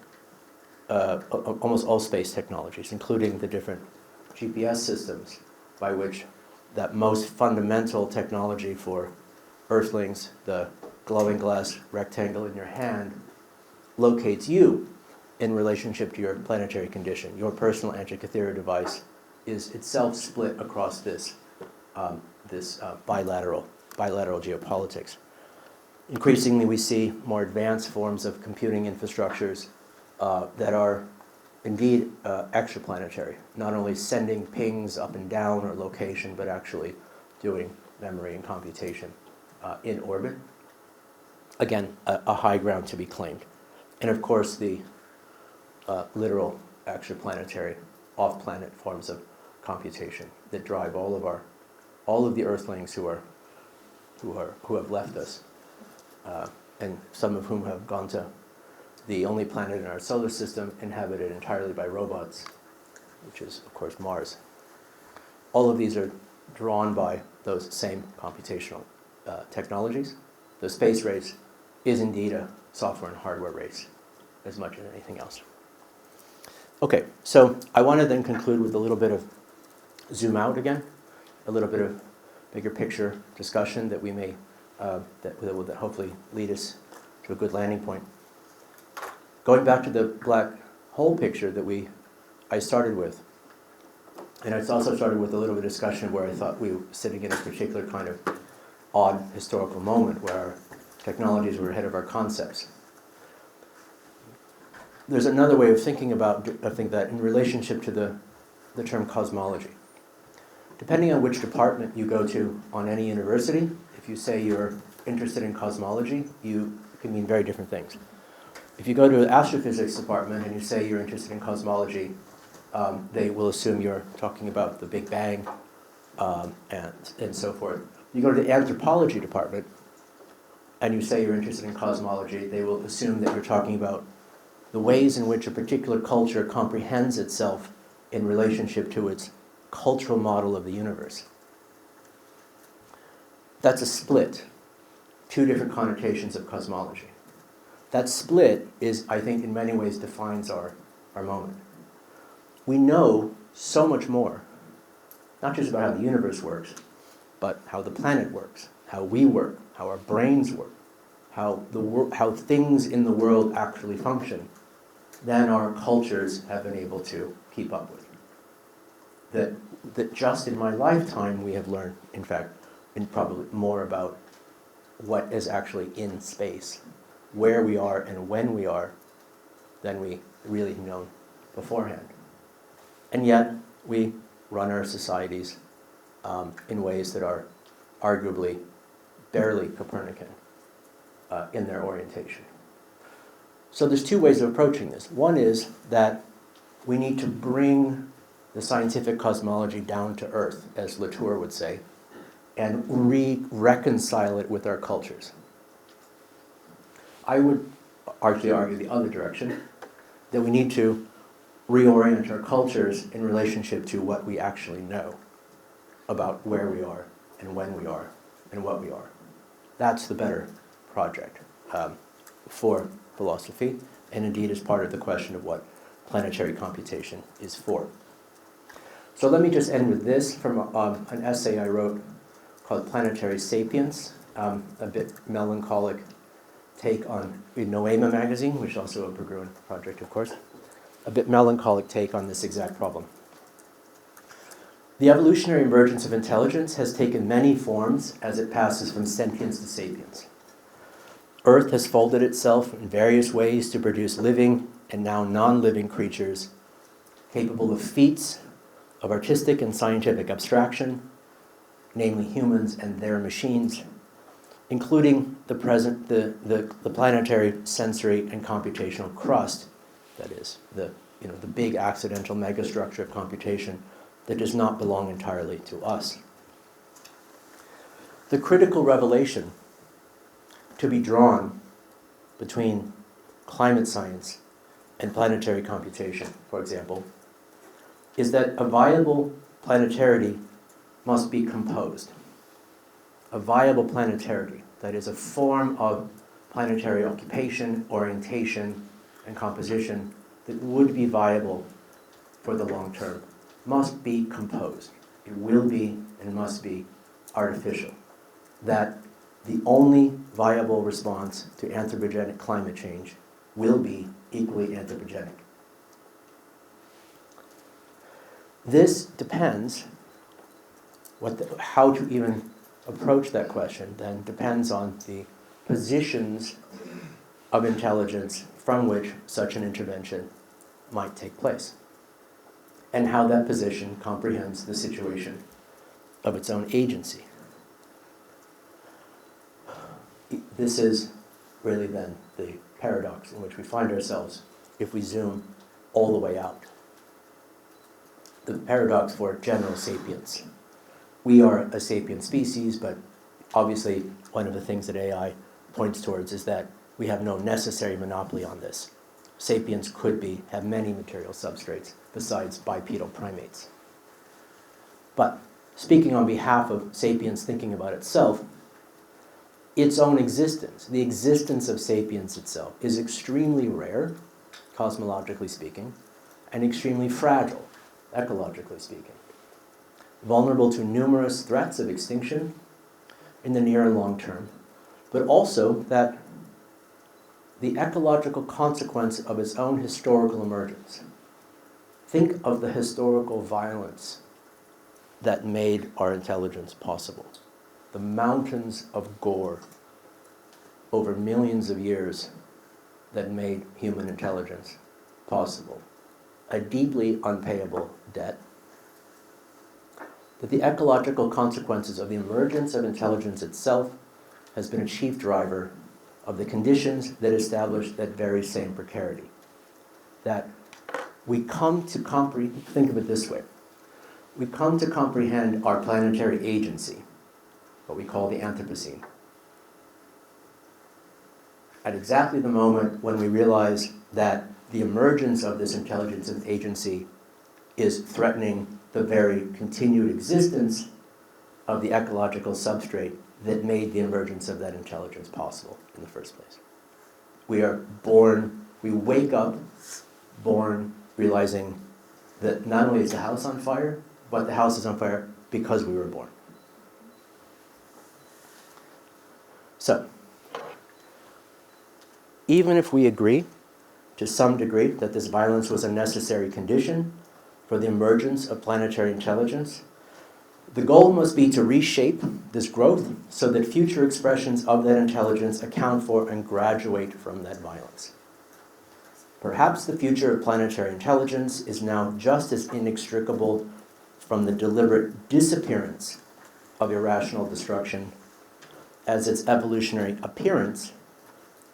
space technologies, including the different GPS systems by which that most fundamental technology for Earthlings, the glowing glass rectangle in your hand, locates you in relationship to your planetary condition. Your personal Antikythera device is itself split across this bilateral geopolitics. Increasingly, we see more advanced forms of computing infrastructures that are indeed extraplanetary, not only sending pings up and down or location, but actually doing memory and computation in orbit. Again, a high ground to be claimed. And of course, the literal extraplanetary, off-planet forms of computation that drive all of the Earthlings who have left us, and some of whom have gone to the only planet in our solar system inhabited entirely by robots, which is, of course, Mars. All of these are drawn by those same computational technologies. The space race is indeed a software and hardware race, as much as anything else. Okay, so I want to then conclude with a little bit of zoom out again, a little bit of bigger picture discussion that we may, that will hopefully lead us to a good landing point. Going back to the black hole picture that I started with, and it's also started with a little bit of discussion where I thought we were sitting in a particular kind of odd historical moment where our technologies were ahead of our concepts. There's another way of thinking about, I think, that in relationship to the term cosmology. Depending on which department you go to on any university, if you say you're interested in cosmology, you can mean very different things. If you go to an astrophysics department and you say you're interested in cosmology, they will assume you're talking about the Big Bang and so forth. You go to the anthropology department and you say you're interested in cosmology, they will assume that you're talking about the ways in which a particular culture comprehends itself in relationship to its cultural model of the universe. That's a split, two different connotations of cosmology. That split is, I think, in many ways defines our moment. We know so much more, not just about how the universe works, but how the planet works, how we work, how our brains work, how things in the world actually function, than our cultures have been able to keep up with. That just in my lifetime we have learned, in fact, probably more about what is actually in space, where we are and when we are, than we really known beforehand. And yet we run our societies in ways that are arguably barely Copernican in their orientation. So there's two ways of approaching this. One is that we need to bring the scientific cosmology down to earth, as Latour would say, and reconcile it with our cultures. I would actually argue the other direction, that we need to reorient our cultures in relationship to what we actually know about where we are and when we are and what we are. That's the better project for philosophy, and indeed is part of the question of what planetary computation is for. So let me just end with this from an essay I wrote called Planetary Sapience, a bit melancholic take on Noema magazine, which is also a Berggruen project, of course, a bit melancholic take on this exact problem. The evolutionary emergence of intelligence has taken many forms as it passes from sentience to sapience. Earth has folded itself in various ways to produce living and now non-living creatures capable of feats of artistic and scientific abstraction, namely humans and their machines, including the planetary sensory and computational crust, that is, the big accidental megastructure of computation that does not belong entirely to us. The critical revelation to be drawn between climate science and planetary computation, for example, is that a viable planetarity must be composed. A viable planetarity, that is a form of planetary occupation, orientation, and composition that would be viable for the long term, must be composed. It will be and must be artificial. That the only viable response to anthropogenic climate change will be equally anthropogenic. This depends, how to even approach that question then depends on the positions of intelligence from which such an intervention might take place, and how that position comprehends the situation of its own agency. This is really then the paradox in which we find ourselves if we zoom all the way out. The paradox for general sapience. We are a sapient species, but obviously one of the things that AI points towards is that we have no necessary monopoly on this. Sapiens could have many material substrates besides bipedal primates. But speaking on behalf of sapiens thinking about itself, its own existence, the existence of sapiens itself, is extremely rare, cosmologically speaking, and extremely fragile, ecologically speaking. Vulnerable to numerous threats of extinction in the near and long term, but also that the ecological consequence of its own historical emergence. Think of the historical violence that made our intelligence possible. The mountains of gore over millions of years that made human intelligence possible. A deeply unpayable debt. That the ecological consequences of the emergence of intelligence itself has been a chief driver of the conditions that establish that very same precarity. That we come to think of it this way. We come to comprehend our planetary agency, what we call the Anthropocene, at exactly the moment when we realize that the emergence of this intelligence and agency is threatening the very continued existence of the ecological substrate that made the emergence of that intelligence possible in the first place. We are born, we wake up born realizing that not only is the house on fire, but the house is on fire because we were born. So, even if we agree to some degree that this violence was a necessary condition for the emergence of planetary intelligence, the goal must be to reshape this growth so that future expressions of that intelligence account for and graduate from that violence. Perhaps the future of planetary intelligence is now just as inextricable from the deliberate disappearance of irrational destruction as its evolutionary appearance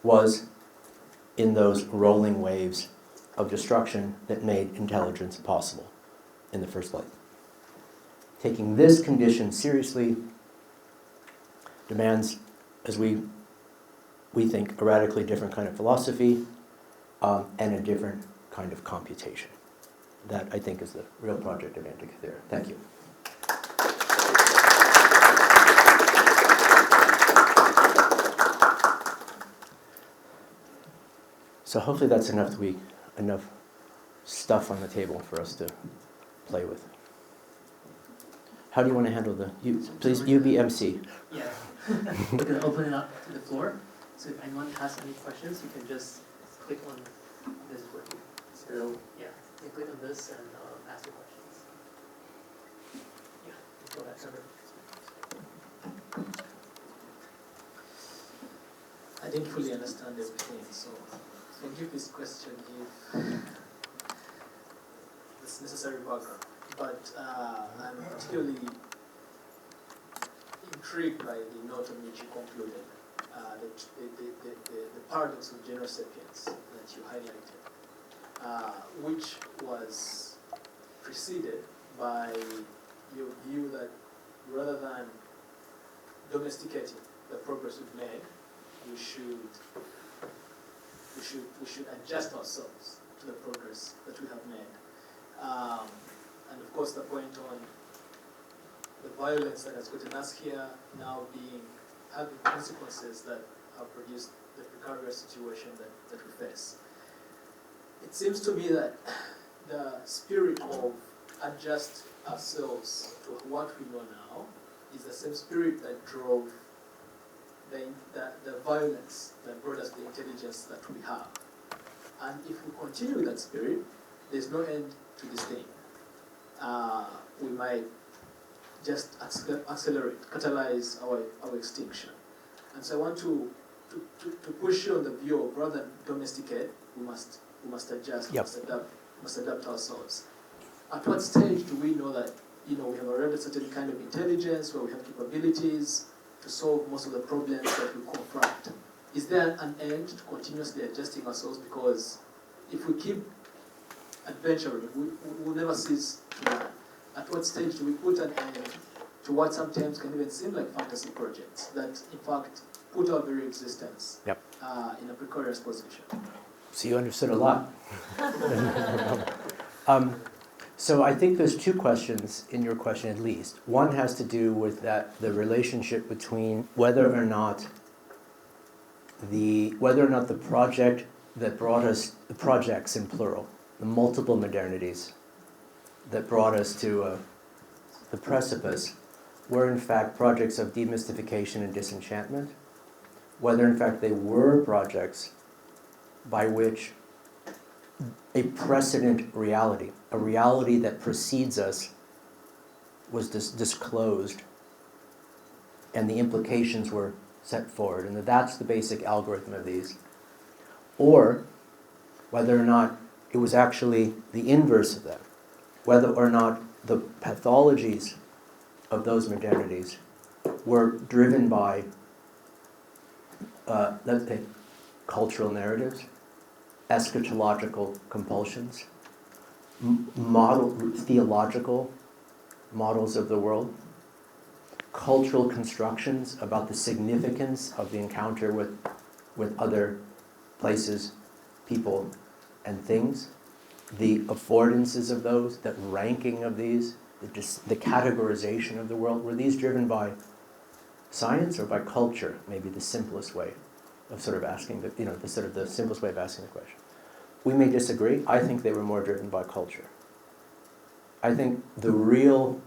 was in those rolling waves of destruction that made intelligence possible in the first place. Taking this condition seriously demands, as we think, a radically different kind of philosophy and a different kind of computation. That, I think, is the real project of Antikythera. Thank you. So hopefully that's enough stuff on the table for us to play with. How do you want to handle please, you be MC. Yeah. We're going to open it up to the floor. So if anyone has any questions, you can just click on this button. So, yeah, you click on this and ask your questions. Yeah, go ahead, Trevor. I didn't fully understand everything, so forgive this question if it's necessary background. But I'm particularly intrigued by the note on which you concluded, the paradox of general sapiens that you highlighted, which was preceded by your view that rather than domesticating the progress we've made, we should adjust ourselves to the progress that we have made. And of course the point on the violence that has gotten us here now having consequences that have produced the precarious situation that we face. It seems to me that the spirit of adjust ourselves to what we know now is the same spirit that drove the violence that brought us the intelligence that we have. And if we continue with that spirit, there's no end to this thing. We might just accelerate, catalyze our extinction. And so I want to push you on the view of rather than domesticate, we must adjust, yep. we must adapt ourselves. At what stage do we know that we have already a certain kind of intelligence where we have capabilities to solve most of the problems that we confront? Is there an end to continuously adjusting ourselves? Because if we keep adventuring, we will never cease to learn. At what stage do we put an end to what sometimes can even seem like fantasy projects that, in fact, put our very existence Yep. In a precarious position? So you understood a lot. So I think there's two questions in your question at least. One has to do with the relationship between whether or not the project that brought us, the projects in plural, the multiple modernities that brought us to the precipice, were in fact projects of demystification and disenchantment, whether in fact they were projects by which a precedent reality, a reality that precedes us, was disclosed, and the implications were set forward, and that's the basic algorithm of these. Or whether or not it was actually the inverse of that, whether or not the pathologies of those modernities were driven by, let's say, cultural narratives, eschatological compulsions, theological models of the world, cultural constructions about the significance of the encounter with other places, people, and things, the affordances of those, the ranking of these, the categorization of the world, were these driven by science or by culture? Maybe the simplest way of sort of asking the simplest way of asking the question. We may disagree. I think they were more driven by culture. I think the real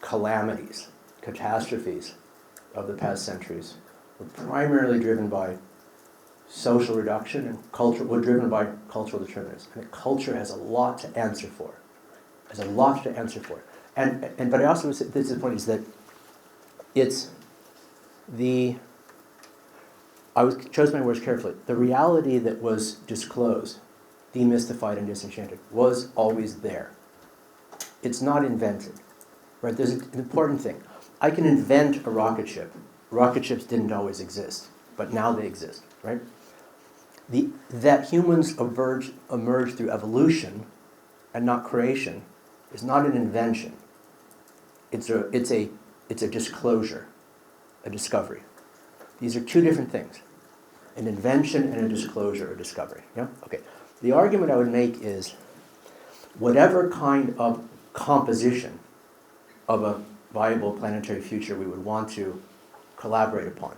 calamities, catastrophes of the past centuries were primarily driven by social reduction and culture, were driven by cultural determinants. And culture has a lot to answer for. Has a lot to answer for. But I also would say, this is the point, is that it's the, I chose my words carefully, the reality that was disclosed, demystified and disenchanted, was always there. It's not invented, right? There's an important thing. I can invent a rocket ship. Rocket ships didn't always exist, but now they exist, right? That humans emerge through evolution and not creation is not an invention. It's a disclosure, a discovery. These are two different things. An invention and a disclosure or discovery. Yeah? Okay. The argument I would make is whatever kind of composition of a viable planetary future we would want to collaborate upon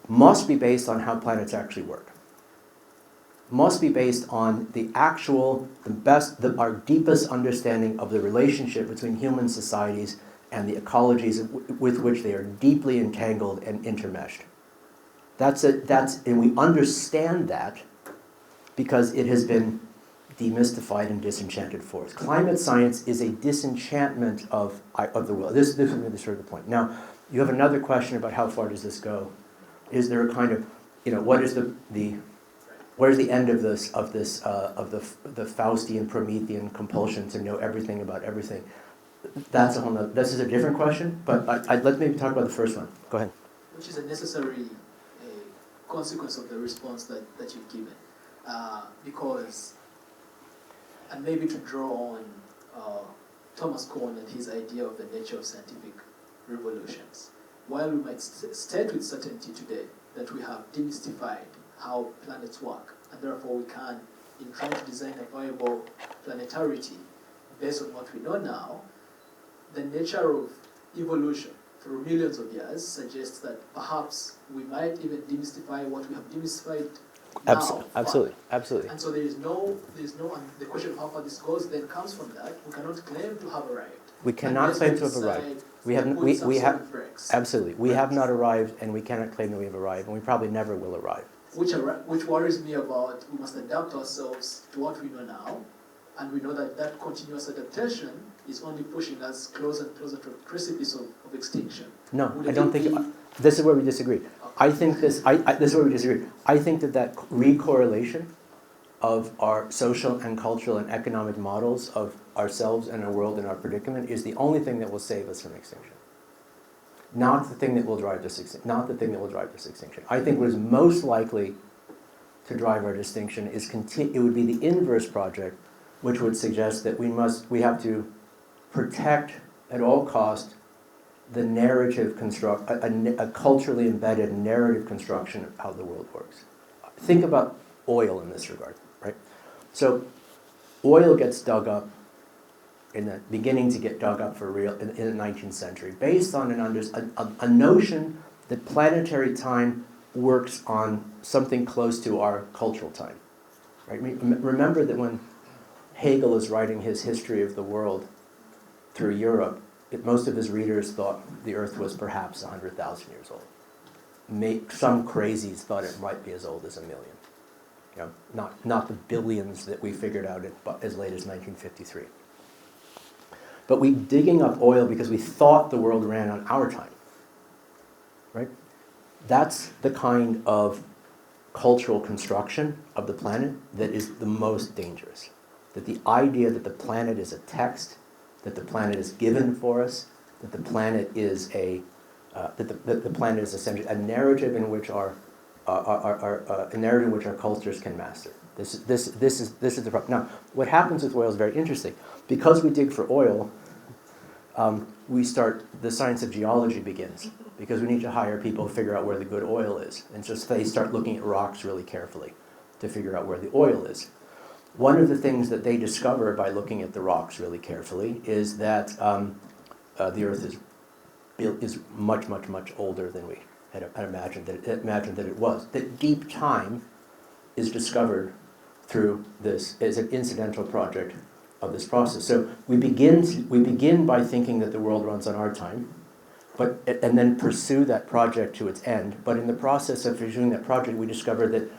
must be based on how planets actually work. Must be based on the actual, our deepest understanding of the relationship between human societies and the ecologies with which they are deeply entangled and intermeshed. And we understand that because it has been demystified and disenchanted for us. Climate science is a disenchantment of the world. This is really sort of the point. Now, you have another question about how far does this go? Is there a kind of, what is where's the end of the Faustian Promethean compulsion to know everything about everything? That's a whole nother, this is a different question, but let's maybe talk about the first one. Go ahead. Which is a necessary consequence of the response that you've given. Because, and maybe to draw on Thomas Kuhn and his idea of the nature of scientific revolutions. While we might state with certainty today that we have demystified how planets work, and therefore we can, in trying to design a viable planetarity based on what we know now, the nature of evolution through millions of years suggests that perhaps we might even demystify what we have demystified now. Absolutely. And so there is no, and the question of how far this goes then comes from that. We cannot claim to have arrived. We cannot claim to have arrived. We have absolutely. We have not arrived, and we cannot claim that we have arrived, and we probably never will arrive. Which worries me about, we must adapt ourselves to what we know now, and we know that continuous adaptation is only pushing us closer and closer to a precipice of extinction. No, I don't think. This is where we disagree. Okay. I think this. This is where we disagree. I think that recorrelation of our social and cultural and economic models of ourselves and our world and our predicament is the only thing that will save us from extinction. Not the thing that will drive this extinction. I think what is most likely to drive our distinction is it would be the inverse project, which would suggest that we have to protect at all cost the narrative a culturally embedded narrative construction of how the world works. Think about oil in this regard, right? So oil gets dug up beginning to get dug up for real in the 19th century, based on a notion that planetary time works on something close to our cultural time. Right? Remember that when Hegel is writing his history of the world through Europe, most of his readers thought the Earth was perhaps 100,000 years old. Some crazies thought it might be as old as 1 million. Not the billions that we figured out as late as 1953. But we digging up oil because we thought the world ran on our time, right? That's the kind of cultural construction of the planet that is the most dangerous. That the idea that the planet is a text, that the planet is given for us, that the planet is the planet is essentially a narrative in which our cultures can master. This is the problem. Now, what happens with oil is very interesting. Because we dig for oil, the science of geology begins. Because we need to hire people to figure out where the good oil is. And so they start looking at rocks really carefully to figure out where the oil is. one of the things that they discover by looking at the rocks really carefully is that the Earth is much, much, much older than we had imagined that it was. That deep time is discovered through this as an incidental project of this process. So we begin by thinking that the world runs on our time, and then pursue that project to its end. But in the process of pursuing that project, we discover that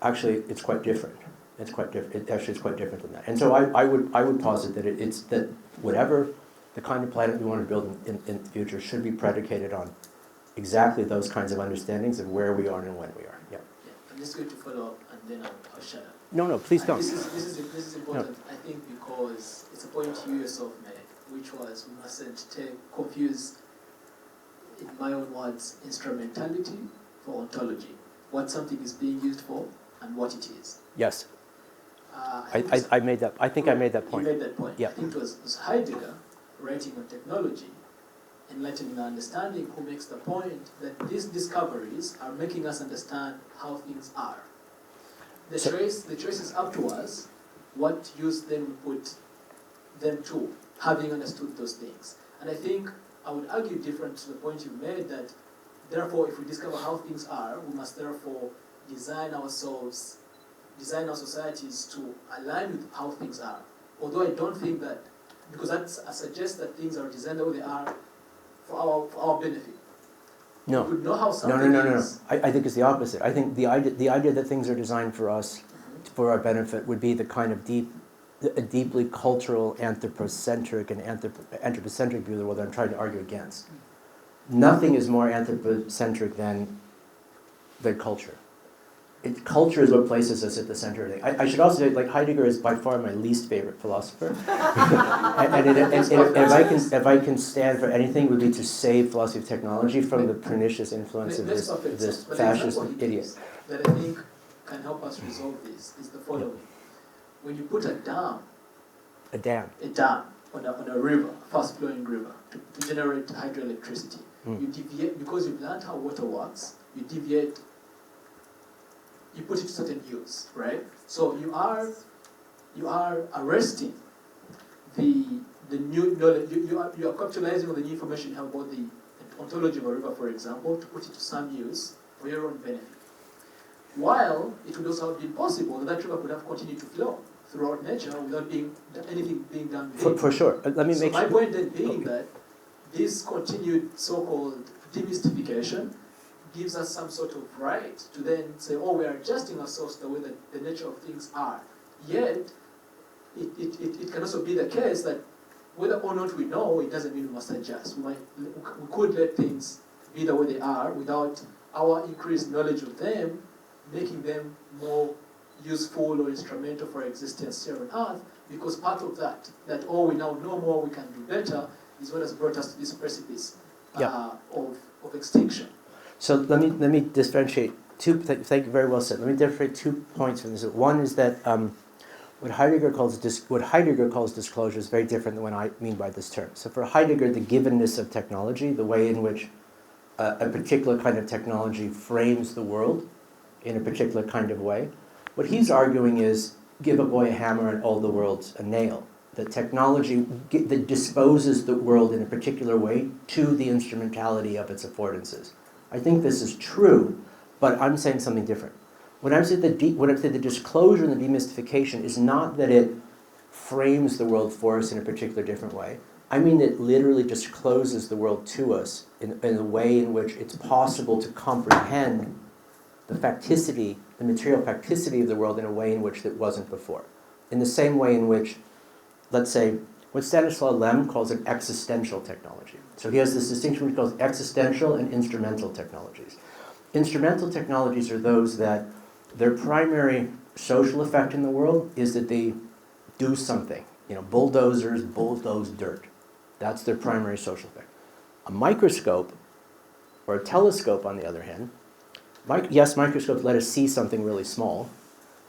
actually it's quite different. It's quite different. Actually, it's quite different than that. And so I would posit that it's that whatever the kind of planet we want to build in the future should be predicated on exactly those kinds of understandings of where we are and when we are. Yeah. I'm just going to follow up and then I'll shut up. No, please don't. This is important, I think, because it's a point you yourself made, which was we mustn't confuse, in my own words, instrumentality for ontology. What something is being used for and what it is. Yes. I made that. I think I made that point. You made that point. Yeah. I think it was Heidegger writing on technology, enlightening our understanding, who makes the point that these discoveries are making us understand how things are. The choice is up to us what use then we put them to, having understood those things. And I think I would argue different to the point you made that therefore if we discover how things are, we must therefore design our societies to align with how things are. Although I don't think that, because that suggests that things are designed the way they are for our benefit. No. We could know how something is. I think it's the opposite. I think the idea that things are designed for us, for our benefit, would be the kind of deeply cultural, anthropocentric view of the world that I'm trying to argue against. Nothing is more anthropocentric than culture. Culture is what places us at the center of things. I should also say, like, Heidegger is by far my least favorite philosopher. and if I can stand for anything, it would be to save philosophy of technology from the pernicious influence of this fascist idiot. That I think can help us resolve this is the following. When you put a dam on a river, fast-flowing river, to generate hydroelectricity, you deviate, because you've learned how water works, you deviate. You put it to certain use, right? So you are arresting the new knowledge. You are capitalizing on the new information you have about the ontology of a river, for example, to put it to some use for your own benefit. While it would also have been possible that river could have continued to flow throughout nature without anything being done with it. For sure. Let me make my point then being that this continued so-called demystification gives us some sort of right to then say, oh, we are adjusting ourselves to the way that the nature of things are. Yet, it can also be the case that whether or not we know, it doesn't mean we must adjust. We could let things be the way they are without our increased knowledge of them making them more useful or instrumental for existence here on Earth, because part of that we now know more, we can do better, is what has brought us to this precipice of extinction. So let me differentiate two. Thank you, very well said. Let me differentiate 2 points from this. One is that what Heidegger calls disclosure is very different than what I mean by this term. So for Heidegger, the givenness of technology, the way in which a particular kind of technology frames the world in a particular kind of way, what he's arguing is give a boy a hammer and all the world's a nail. The technology that disposes the world in a particular way to the instrumentality of its affordances. I think this is true, but I'm saying something different. When I say the disclosure and the demystification is not that it frames the world for us in a particular different way. I mean it literally discloses the world to us in a way in which it's possible to comprehend the facticity, the material facticity of the world in a way in which it wasn't before. In the same way in which, let's say, what Stanislaw Lem calls an existential technology. So he has this distinction which he calls existential and instrumental technologies. Instrumental technologies are those that their primary social effect in the world is that they do something. Bulldozers bulldoze dirt. That's their primary social effect. A microscope or a telescope, on the other hand, yes, microscopes let us see something really small.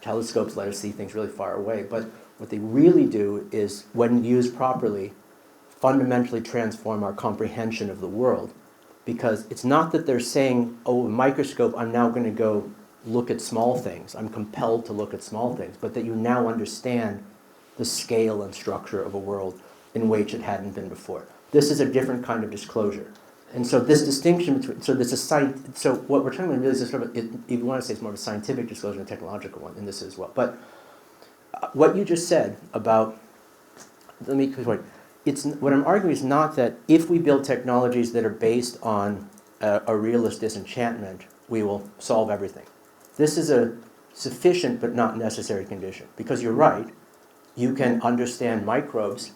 Telescopes let us see things really far away. But what they really do is, when used properly, fundamentally transform our comprehension of the world. Because it's not that they're saying, oh, a microscope, I'm now going to go look at small things. I'm compelled to look at small things, but that you now understand the scale and structure of a world in which it hadn't been before. This is a different kind of disclosure. And so this distinction between, so what we're talking about really is sort of, if you want to say it's more of a scientific disclosure and a technological one, and this as well. But what you just said about, let me point, what I'm arguing is not that if we build technologies that are based on a realist disenchantment, we will solve everything. This is a sufficient but not necessary condition. Because you're right, you can understand microbes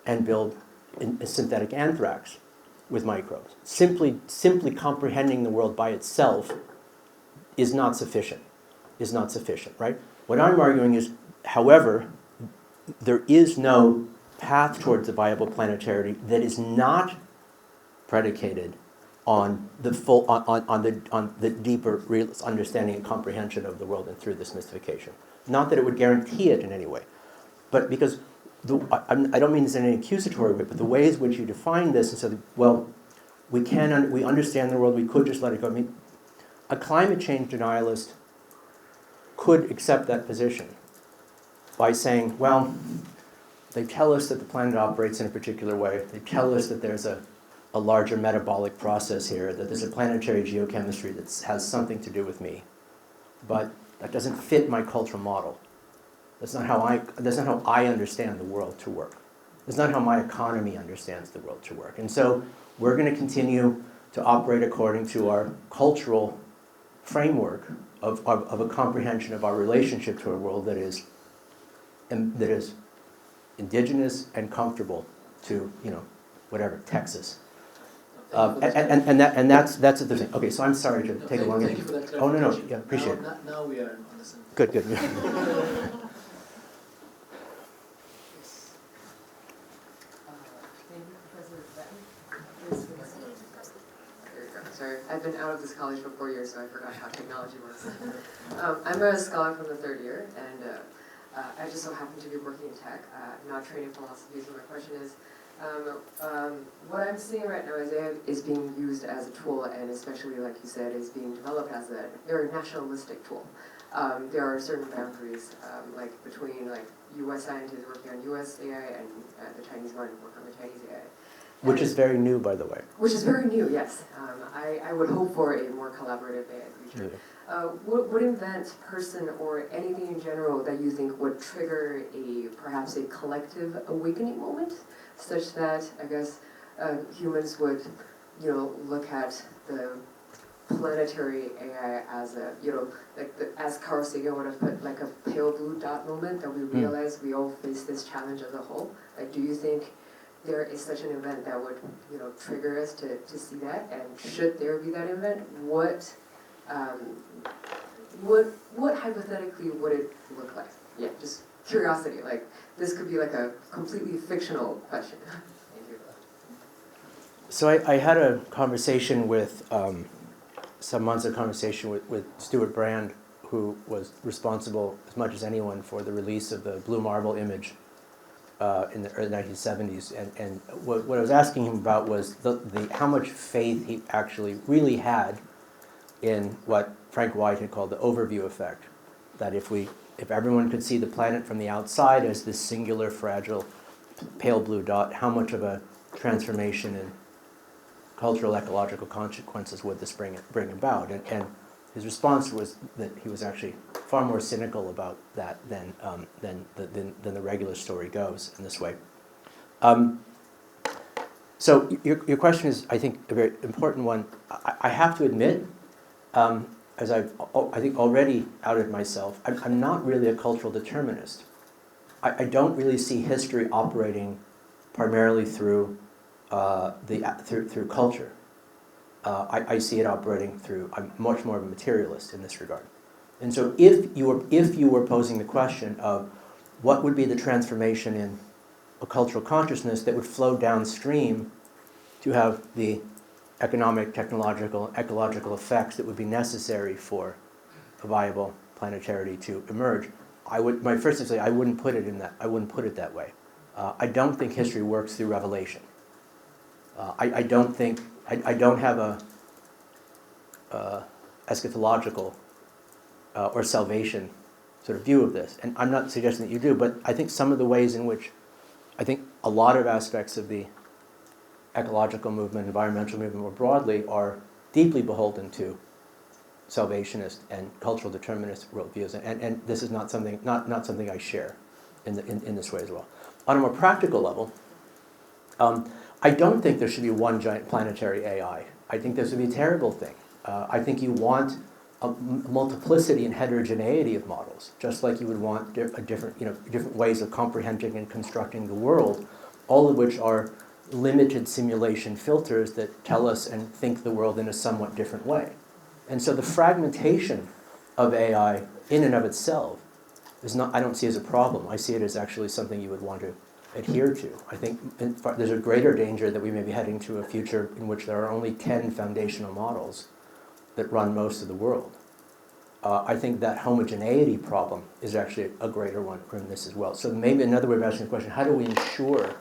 and build a synthetic anthrax with microbes. Simply comprehending the world by itself is not sufficient, right? What I'm arguing is, however, there is no path towards a viable planetarity that is not predicated on the full, on the deeper realist understanding and comprehension of the world and through this mystification. Not that it would guarantee it in any way, but because I don't mean this in an accusatory way, but the ways which you define this and say, well, we understand the world, we could just let it go. I mean, a climate change denialist could accept that position by saying, well, they tell us that the planet operates in a particular way. They tell us that there's a larger metabolic process here, that there's a planetary geochemistry that has something to do with me. But that doesn't fit my cultural model. That's not how I understand the world to work. That's not how my economy understands the world to work. And so we're going to continue to operate according to our cultural framework of a comprehension of our relationship to a world that is indigenous and comfortable to, whatever, Texas. And that's the thing. Okay, so I'm sorry to take a long. Thank you for that Oh no, clarification. yeah, appreciate it. Now we are on the same. Good. Sorry, I've been out of this college for 4 years, so I forgot how technology works. I'm a scholar from the third year, and I just so happen to be working in tech, not trained in philosophy, so my question is, what I'm seeing right now is being used as a tool, and especially, like you said, is being developed as a very nationalistic tool. There are certain boundaries, like between U.S. scientists working on U.S. AI and the Chinese one working on the Chinese AI. Which is very new, by the way. Which is very new, yes. I would hope for a more collaborative AI future. Yeah. What invent, person, or anything in general that you think would trigger perhaps a collective awakening moment, such that, I guess, humans would, look at the planetary AI as a, as Carl Sagan would have put, like a pale blue dot moment that we realize we all face this challenge as a whole? Do you think there is such an event that would, trigger us to see that? And should there be that event, what hypothetically would it look like? Yeah, just curiosity. This could be a completely fictional question. Thank you. So I had a conversation with, some months of conversation with Stuart Brand, who was responsible as much as anyone for the release of the blue marble image in the early 1970s, and what I was asking him about was the how much faith he actually really had in what Frank White had called the overview effect, that if everyone could see the planet from the outside as this singular, fragile, pale blue dot, how much of a transformation in cultural ecological consequences would this bring about? And his response was that he was actually far more cynical about that than the regular story goes in this way. So your question is, I think, a very important one. I have to admit, as I think already outed myself, I'm not really a cultural determinist. I don't really see history operating primarily through through culture. I see it operating through. I'm much more of a materialist in this regard. And so, if you were posing the question of what would be the transformation in a cultural consciousness that would flow downstream to have the economic, technological, ecological effects that would be necessary for a viable planetarity to emerge, my first thing to say, I wouldn't put it that way. I don't think history works through revelation. I don't have a eschatological or salvation sort of view of this. And I'm not suggesting that you do, but I think some of the ways in which I think a lot of aspects of the ecological movement, environmental movement more broadly, are deeply beholden to salvationist and cultural determinist worldviews. And this is not something I share in this way as well. On a more practical level, I don't think there should be one giant planetary AI. I think this would be a terrible thing. I think you want a multiplicity and heterogeneity of models, just like you would want different ways of comprehending and constructing the world, all of which are limited simulation filters that tell us and think the world in a somewhat different way. And so the fragmentation of AI in and of itself is not, I don't see as a problem. I see it as actually something you would want to adhere to. I think there's a greater danger that we may be heading to a future in which there are only 10 foundational models that run most of the world. I think that homogeneity problem is actually a greater one in this as well. So maybe another way of asking the question, how do we ensure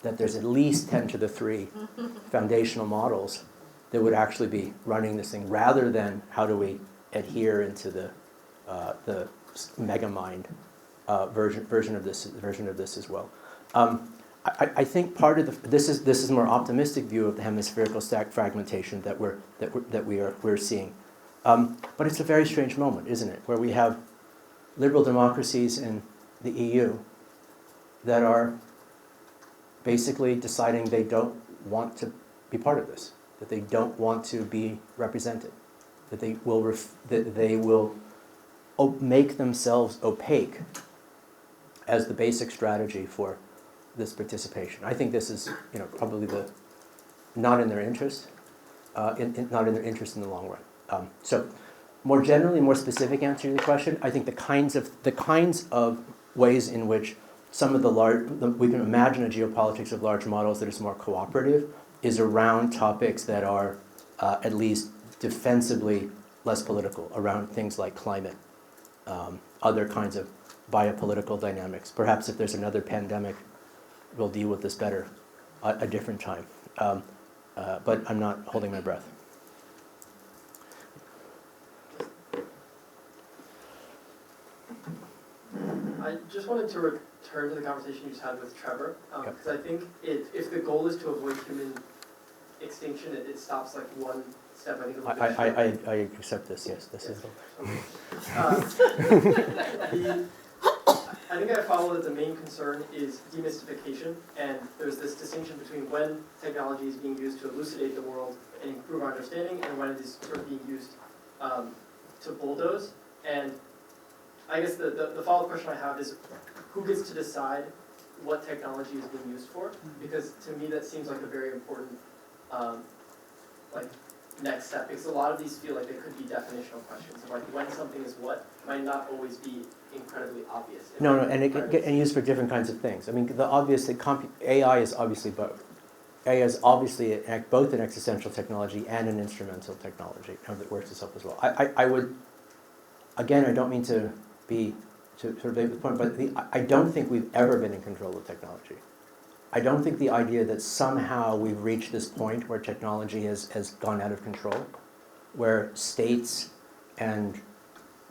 that there's at least 10 to the 3 foundational models that would actually be running this thing, rather than how do we adhere into the megamind version of this as well. I think part of this is a more optimistic view of the hemispherical stack fragmentation that we're seeing, but it's a very strange moment, isn't it? Where we have liberal democracies in the EU that are basically deciding they don't want to be part of this, that they don't want to be represented, that they will make themselves opaque as the basic strategy for this participation. I think this is, probably not in their interest, not in their interest in the long run. So, more generally, more specific answer to the question, I think the kinds of ways in which some of we can imagine a geopolitics of large models that is more cooperative is around topics that are at least defensively less political, around things like climate, other kinds of biopolitical dynamics. Perhaps if there's another pandemic, we'll deal with this better a different time. But I'm not holding my breath. I just wanted to return to the conversation you just had with Trevor, because I think if the goal is to avoid human extinction, it stops like one step. I accept this. Yes, this is. I think I follow that the main concern is demystification, and there's this distinction between when technology is being used to elucidate the world and improve our understanding, and when it is sort of being used to bulldoze. And I guess the follow-up question I have is, who gets to decide what technology is being used for? Because to me that seems like a very important next step, because a lot of these feel like they could be definitional questions of like when something is what might not always be incredibly obvious. No, and it can get used for different kinds of things. I mean, the obvious that AI is obviously both. AI is obviously both an existential technology and an instrumental technology that works itself as well. I would, again, I don't mean to sort of make the point, but I don't think we've ever been in control of technology. I don't think the idea that somehow we've reached this point where technology has gone out of control, where states and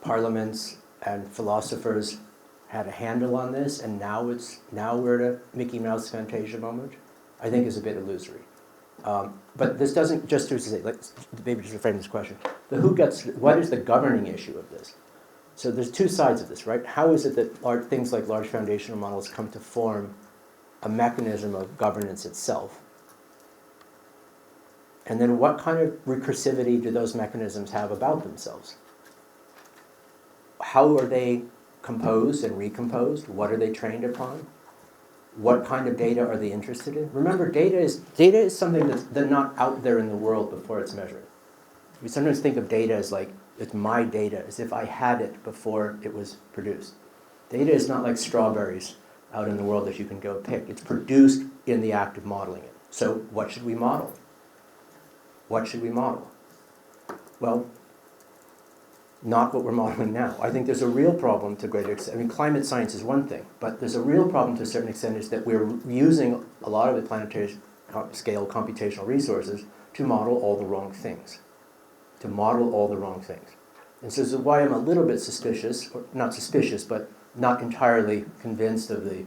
parliaments and philosophers had a handle on this, and now we're at a Mickey Mouse Fantasia moment, I think is a bit illusory. But this doesn't, just to say, maybe just to frame this question, what is the governing issue of this? So there's two sides of this, right? How is it that things like large foundational models come to form a mechanism of governance itself? And then what kind of recursivity do those mechanisms have about themselves? How are they composed and recomposed? What are they trained upon? What kind of data are they interested in? Remember, data is something that's not out there in the world before it's measured. We sometimes think of data as like, it's my data, as if I had it before it was produced. Data is not like strawberries out in the world that you can go pick. It's produced in the act of modeling it. So what should we model? What should we model? Well, not what we're modeling now. I think there's a real problem to a greater extent. I mean, climate science is one thing, but there's a real problem to a certain extent is that we're using a lot of the planetary-scale computational resources to model all the wrong things. And so this is why I'm a little bit suspicious, or not suspicious, but not entirely convinced of the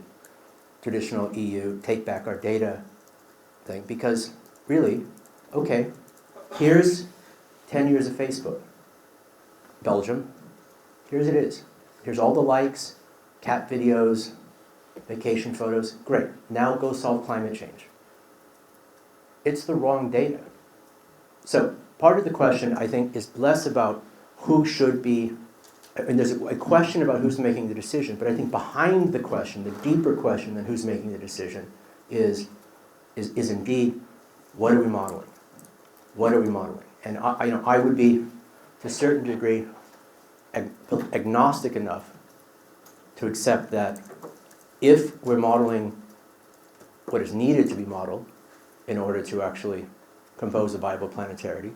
traditional EU take back our data thing, because really, okay, here's 10 years of Facebook. Belgium, here's it is. Here's all the likes, cat videos, vacation photos. Great, now go solve climate change. It's the wrong data. So part of the question, I think, is less about who should be, and there's a question about who's making the decision, but I think behind the question, the deeper question than who's making the decision is indeed, what are we modeling? What are we modeling? And I would be, to a certain degree, agnostic enough to accept that if we're modeling what is needed to be modeled in order to actually compose a viable planetarity,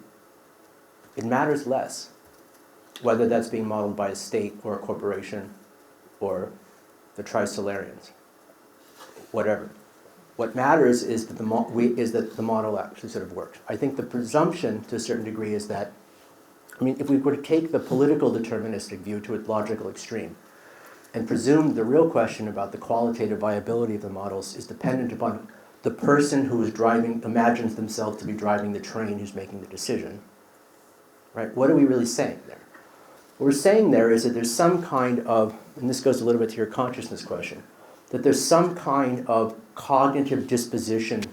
it matters less whether that's being modeled by a state or a corporation or the trisolarians, whatever. What matters is that the model actually sort of works. I think the presumption, to a certain degree, is that, I mean, if we were to take the political deterministic view to its logical extreme and presume the real question about the qualitative viability of the models is dependent upon the person who is driving, imagines themselves to be driving the train who's making the decision, right? What are we really saying there? What we're saying there is that there's some kind of, and this goes a little bit to your consciousness question, that there's some kind of cognitive disposition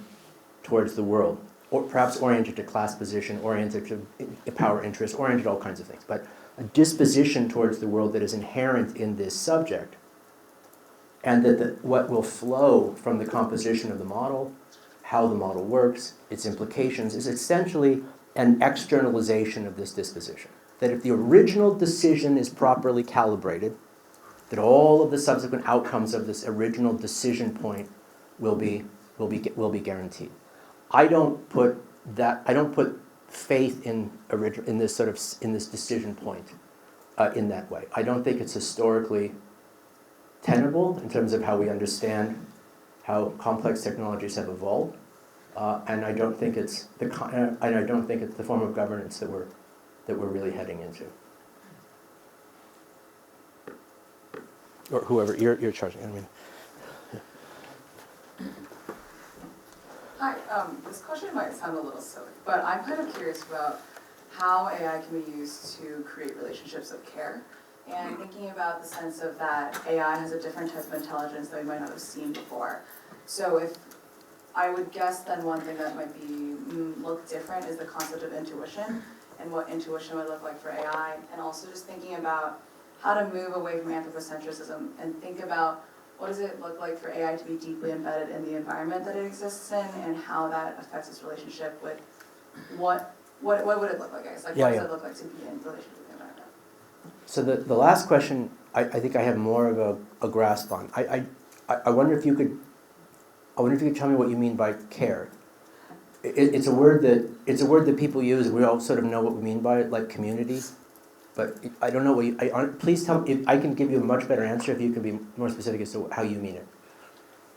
towards the world, or perhaps oriented to class position, oriented to power interest, oriented to all kinds of things, but a disposition towards the world that is inherent in this subject, and that what will flow from the composition of the model, how the model works, its implications, is essentially an externalization of this disposition. That if the original decision is properly calibrated, that all of the subsequent outcomes of this original decision point will be guaranteed. I don't put faith in this decision point in that way. I don't think it's historically tenable in terms of how we understand how complex technologies have evolved, and I don't think it's the form of governance that we're really heading into. Or whoever you're charging. I mean. Hi, this question might sound a little silly, but I'm kind of curious about how AI can be used to create relationships of care, and thinking about the sense of that AI has a different type of intelligence that we might not have seen before. So if I would guess then one thing that might be look different is the concept of intuition and what intuition would look like for AI, and also just thinking about how to move away from anthropocentrism and think about what does it look like for AI to be deeply embedded in the environment that it exists in, and how that affects its relationship with what would it look like, I guess? Like, what does it look like to be in relationship with the environment? So the last question, I think I have more of a grasp on. I wonder if you could tell me what you mean by care. It's a word that people use. We all sort of know what we mean by it, like community. But I don't know what you. Please tell me. If I can give you a much better answer if you can be more specific as to how you mean it.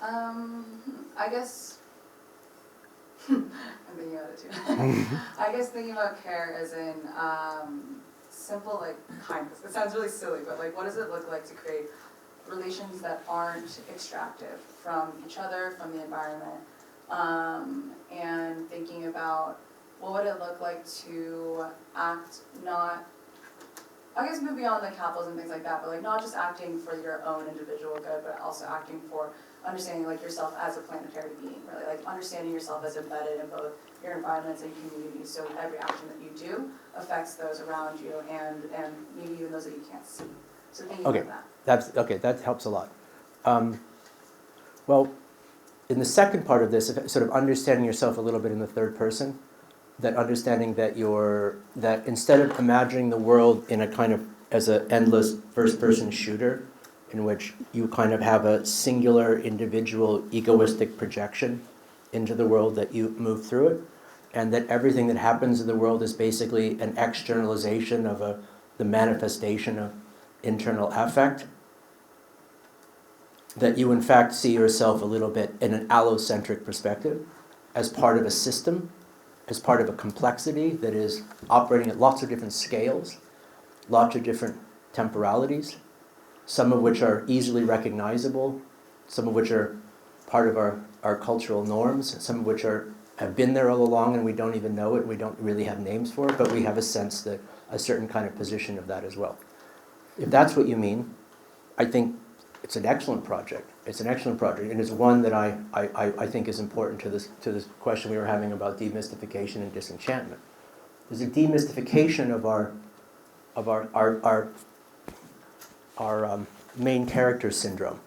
I guess I'm thinking about it too. I guess thinking about care as in simple like kindness. It sounds really silly, but like, what does it look like to create relations that aren't extractive from each other, from the environment, and thinking about what would it look like to act not. I guess move beyond the capitalism and things like that, but like not just acting for your own individual good, but also acting for understanding like yourself as a planetary being, really, like understanding yourself as embedded in both your environments and communities, so every action that you do affects those around you and maybe even those that you can't see. So thinking about that. That helps a lot. Well, in the second part of this, sort of understanding yourself a little bit in the third person, that understanding that that instead of imagining the world in a kind of as an endless first-person shooter, in which you kind of have a singular, individual, egoistic projection into the world that you move through it, and that everything that happens in the world is basically an externalization of the manifestation of internal affect, that you in fact see yourself a little bit in an allocentric perspective, as part of a system, as part of a complexity that is operating at lots of different scales, lots of different temporalities, some of which are easily recognizable, some of which are part of our cultural norms, some of which have been there all along and we don't even know it, we don't really have names for it, but we have a sense that a certain kind of position of that as well. If that's what you mean, I think it's an excellent project. It's an excellent project, and it's one that I think is important to this question we were having about demystification and disenchantment. There's a demystification of our main character syndrome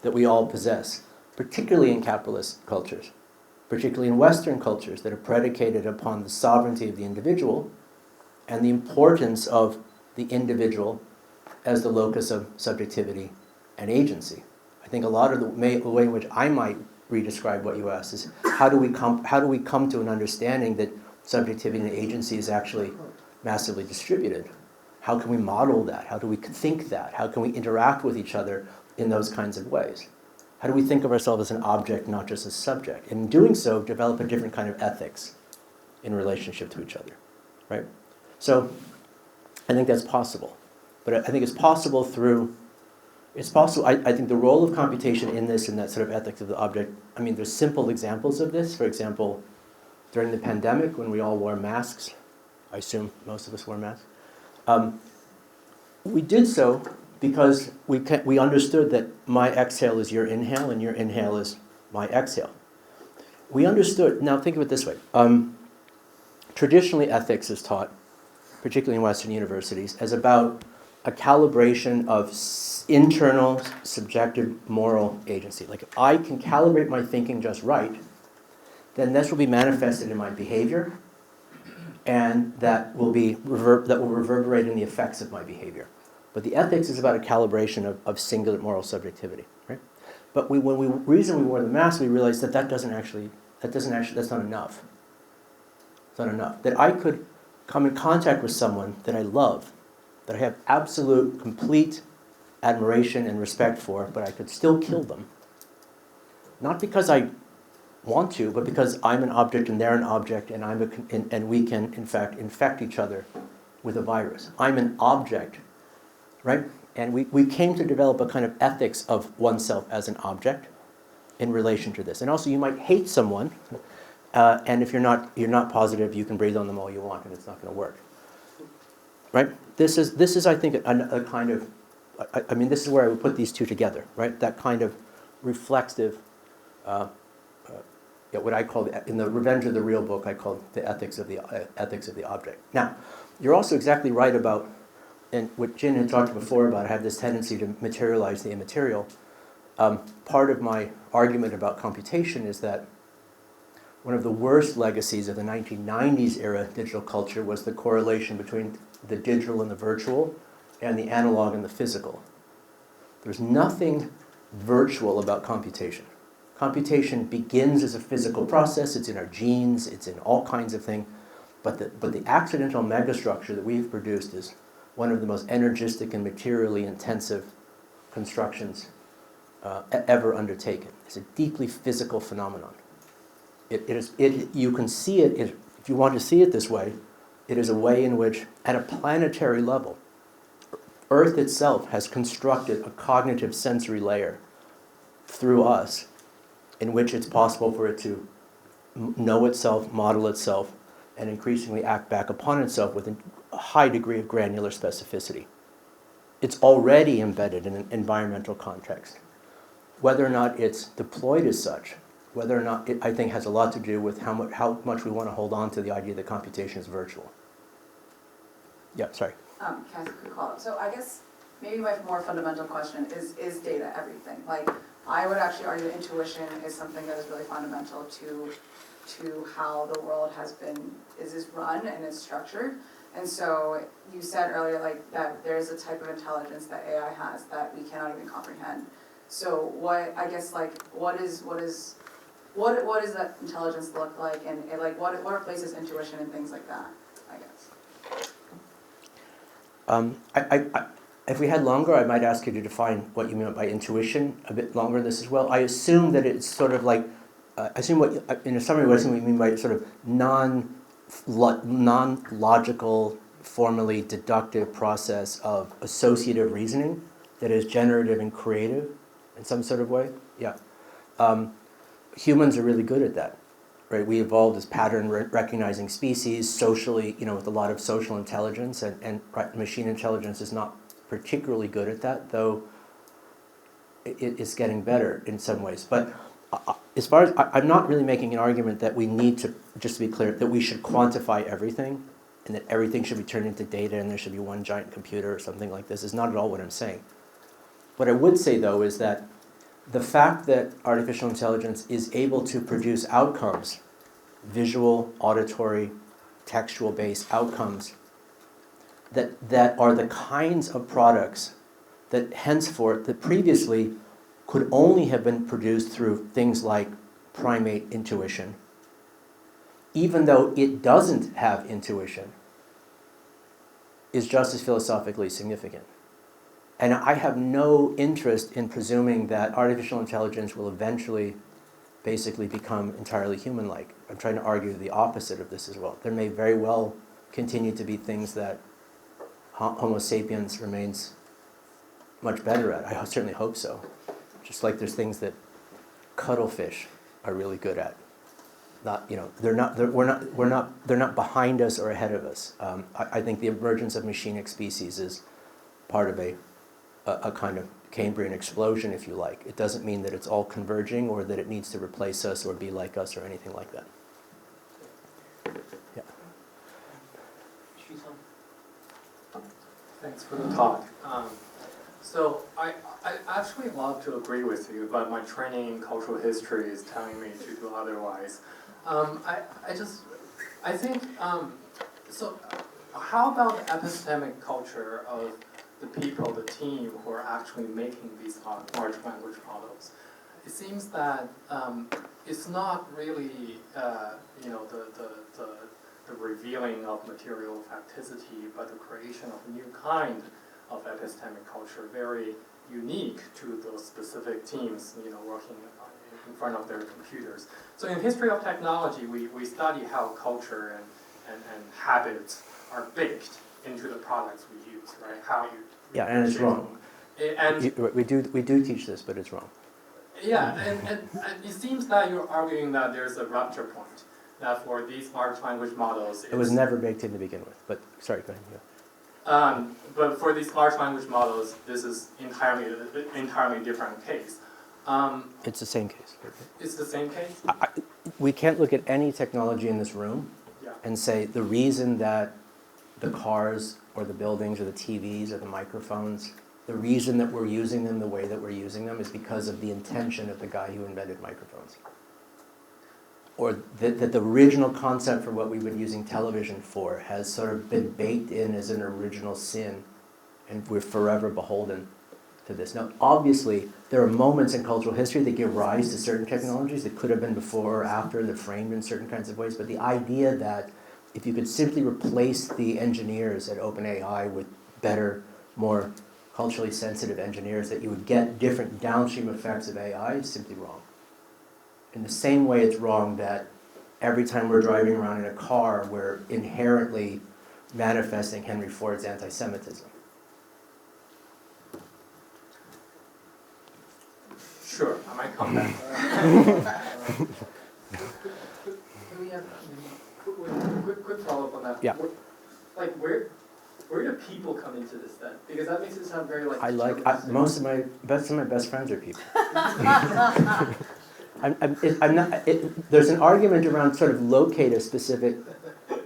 that we all possess, particularly in capitalist cultures, particularly in Western cultures that are predicated upon the sovereignty of the individual and the importance of the individual as the locus of subjectivity and agency. I think a lot of the way in which I might re-describe what you asked is how do we come to an understanding that subjectivity and agency is actually massively distributed? How can we model that? How do we think that? How can we interact with each other in those kinds of ways? How do we think of ourselves as an object, not just as subject? And in doing so, develop a different kind of ethics in relationship to each other, right? So I think that's possible. But I think it's possible through, I think the role of computation in this and that sort of ethics of the object, I mean, there's simple examples of this. For example, during the pandemic when we all wore masks, I assume most of us wore masks, we did so because we understood that my exhale is your inhale and your inhale is my exhale. We understood, now think of it this way. Traditionally ethics is taught, particularly in Western universities, as about a calibration of internal subjective moral agency. Like if I can calibrate my thinking just right, then this will be manifested in my behavior, and that will reverberate in the effects of my behavior. But the ethics is about a calibration of singular moral subjectivity, right? But reason we wore the mask, we realized that's not enough. It's not enough. That I could come in contact with someone that I love, that I have absolute, complete admiration and respect for, but I could still kill them. Not because I want to, but because I'm an object and they're an object, and we can, in fact, infect each other with a virus. I'm an object, right? And we came to develop a kind of ethics of oneself as an object in relation to this. And also, you might hate someone, and if you're not positive, you can breathe on them all you want, and it's not going to work, right? This is I think a kind of, I mean, this is where I would put these two together, right? That kind of reflexive, what I call in the Revenge of the Real book, I call the ethics of the object. Now, you're also exactly right about, and what Jin had talked before about, I have this tendency to materialize the immaterial. Part of my argument about computation is that one of the worst legacies of the 1990s era digital culture was the correlation between the digital and the virtual and the analog and the physical. There's nothing virtual about computation. Computation begins as a physical process. It's in our genes. It's in all kinds of things. But the accidental megastructure that we've produced is one of the most energistic and materially intensive constructions ever undertaken. It's a deeply physical phenomenon. You can see it, if you want to see it this way, it is a way in which, at a planetary level, Earth itself has constructed a cognitive sensory layer through us in which it's possible for it to know itself, model itself, and increasingly act back upon itself with a high degree of granular specificity. It's already embedded in an environmental context. Whether or not it's deployed as such, whether or not it, I think, has a lot to do with how much we want to hold on to the idea that computation is virtual. Yeah, sorry. Can I ask a quick follow-up? So I guess maybe my more fundamental question is data everything? Like, I would actually argue that intuition is something that is really fundamental to how the world is run and is structured. And so you said earlier, like, that there's a type of intelligence that AI has that we cannot even comprehend. So what does that intelligence look like, and like what replaces intuition and things like that, I guess? If we had longer, I might ask you to define what you meant by intuition a bit longer in this as well. I assume that it's sort of like, in a summary, what I assume you mean by sort of non-logical formally deductive process of associative reasoning that is generative and creative in some sort of way. Yeah. Humans are really good at that, right? We evolved as pattern recognizing species socially, with a lot of social intelligence, and machine intelligence is not particularly good at that, though it's getting better in some ways. But as far as, I'm not really making an argument that we need to, just to be clear, that we should quantify everything and that everything should be turned into data and there should be one giant computer or something like this is not at all what I'm saying. What I would say, though, is that the fact that artificial intelligence is able to produce outcomes, visual, auditory, textual-based outcomes, that are the kinds of products that henceforth, that previously could only have been produced through things like primate intuition, even though it doesn't have intuition, is just as philosophically significant. And I have no interest in presuming that artificial intelligence will eventually basically become entirely human-like. I'm trying to argue the opposite of this as well. There may very well continue to be things that Homo sapiens remains much better at. I certainly hope so. Just like there's things that cuttlefish are really good at. They're not behind us or ahead of us. I think the emergence of machinic species is part of a kind of Cambrian explosion, if you like. It doesn't mean that it's all converging or that it needs to replace us or be like us or anything like that. Yeah. Thanks for the talk. So I actually love to agree with you, but my training in cultural history is telling me to do otherwise. I think, so how about the epistemic culture of the people, the team who are actually making these large language models? It seems that it's not really, the revealing of material facticity, but the creation of a new kind of epistemic culture, very unique to those specific teams, working in front of their computers. So in history of technology, we study how culture and habits are baked into the products we use, right? How you And it's wrong. And we do teach this, but it's wrong. Yeah, and it seems that you're arguing that there's a rupture point. That for these large language models, It was never baked in to begin with. But sorry, go ahead. Yeah. But for these large language models, this is entirely different case. It's the same case. It's the same case? We can't look at any technology in this room and say the reason that the cars or the buildings or the TVs or the microphones, the reason that we're using them the way that we're using them is because of the intention of the guy who invented microphones. Or that the original concept for what we've been using television for has sort of been baked in as an original sin, and we're forever beholden to this. Now, obviously, there are moments in cultural history that give rise to certain technologies that could have been before or after, and they're framed in certain kinds of ways, but the idea that if you could simply replace the engineers at OpenAI with better, more culturally sensitive engineers, that you would get different downstream effects of AI is simply wrong. In the same way it's wrong that every time we're driving around in a car, we're inherently manifesting Henry Ford's anti-Semitism. Sure, I might come back. Can we have quick follow-up on that? Yeah. Where do people come into this then? Because that makes it sound very like. Most of my best friends are people. I'm not. There's an argument around sort of locate a specific,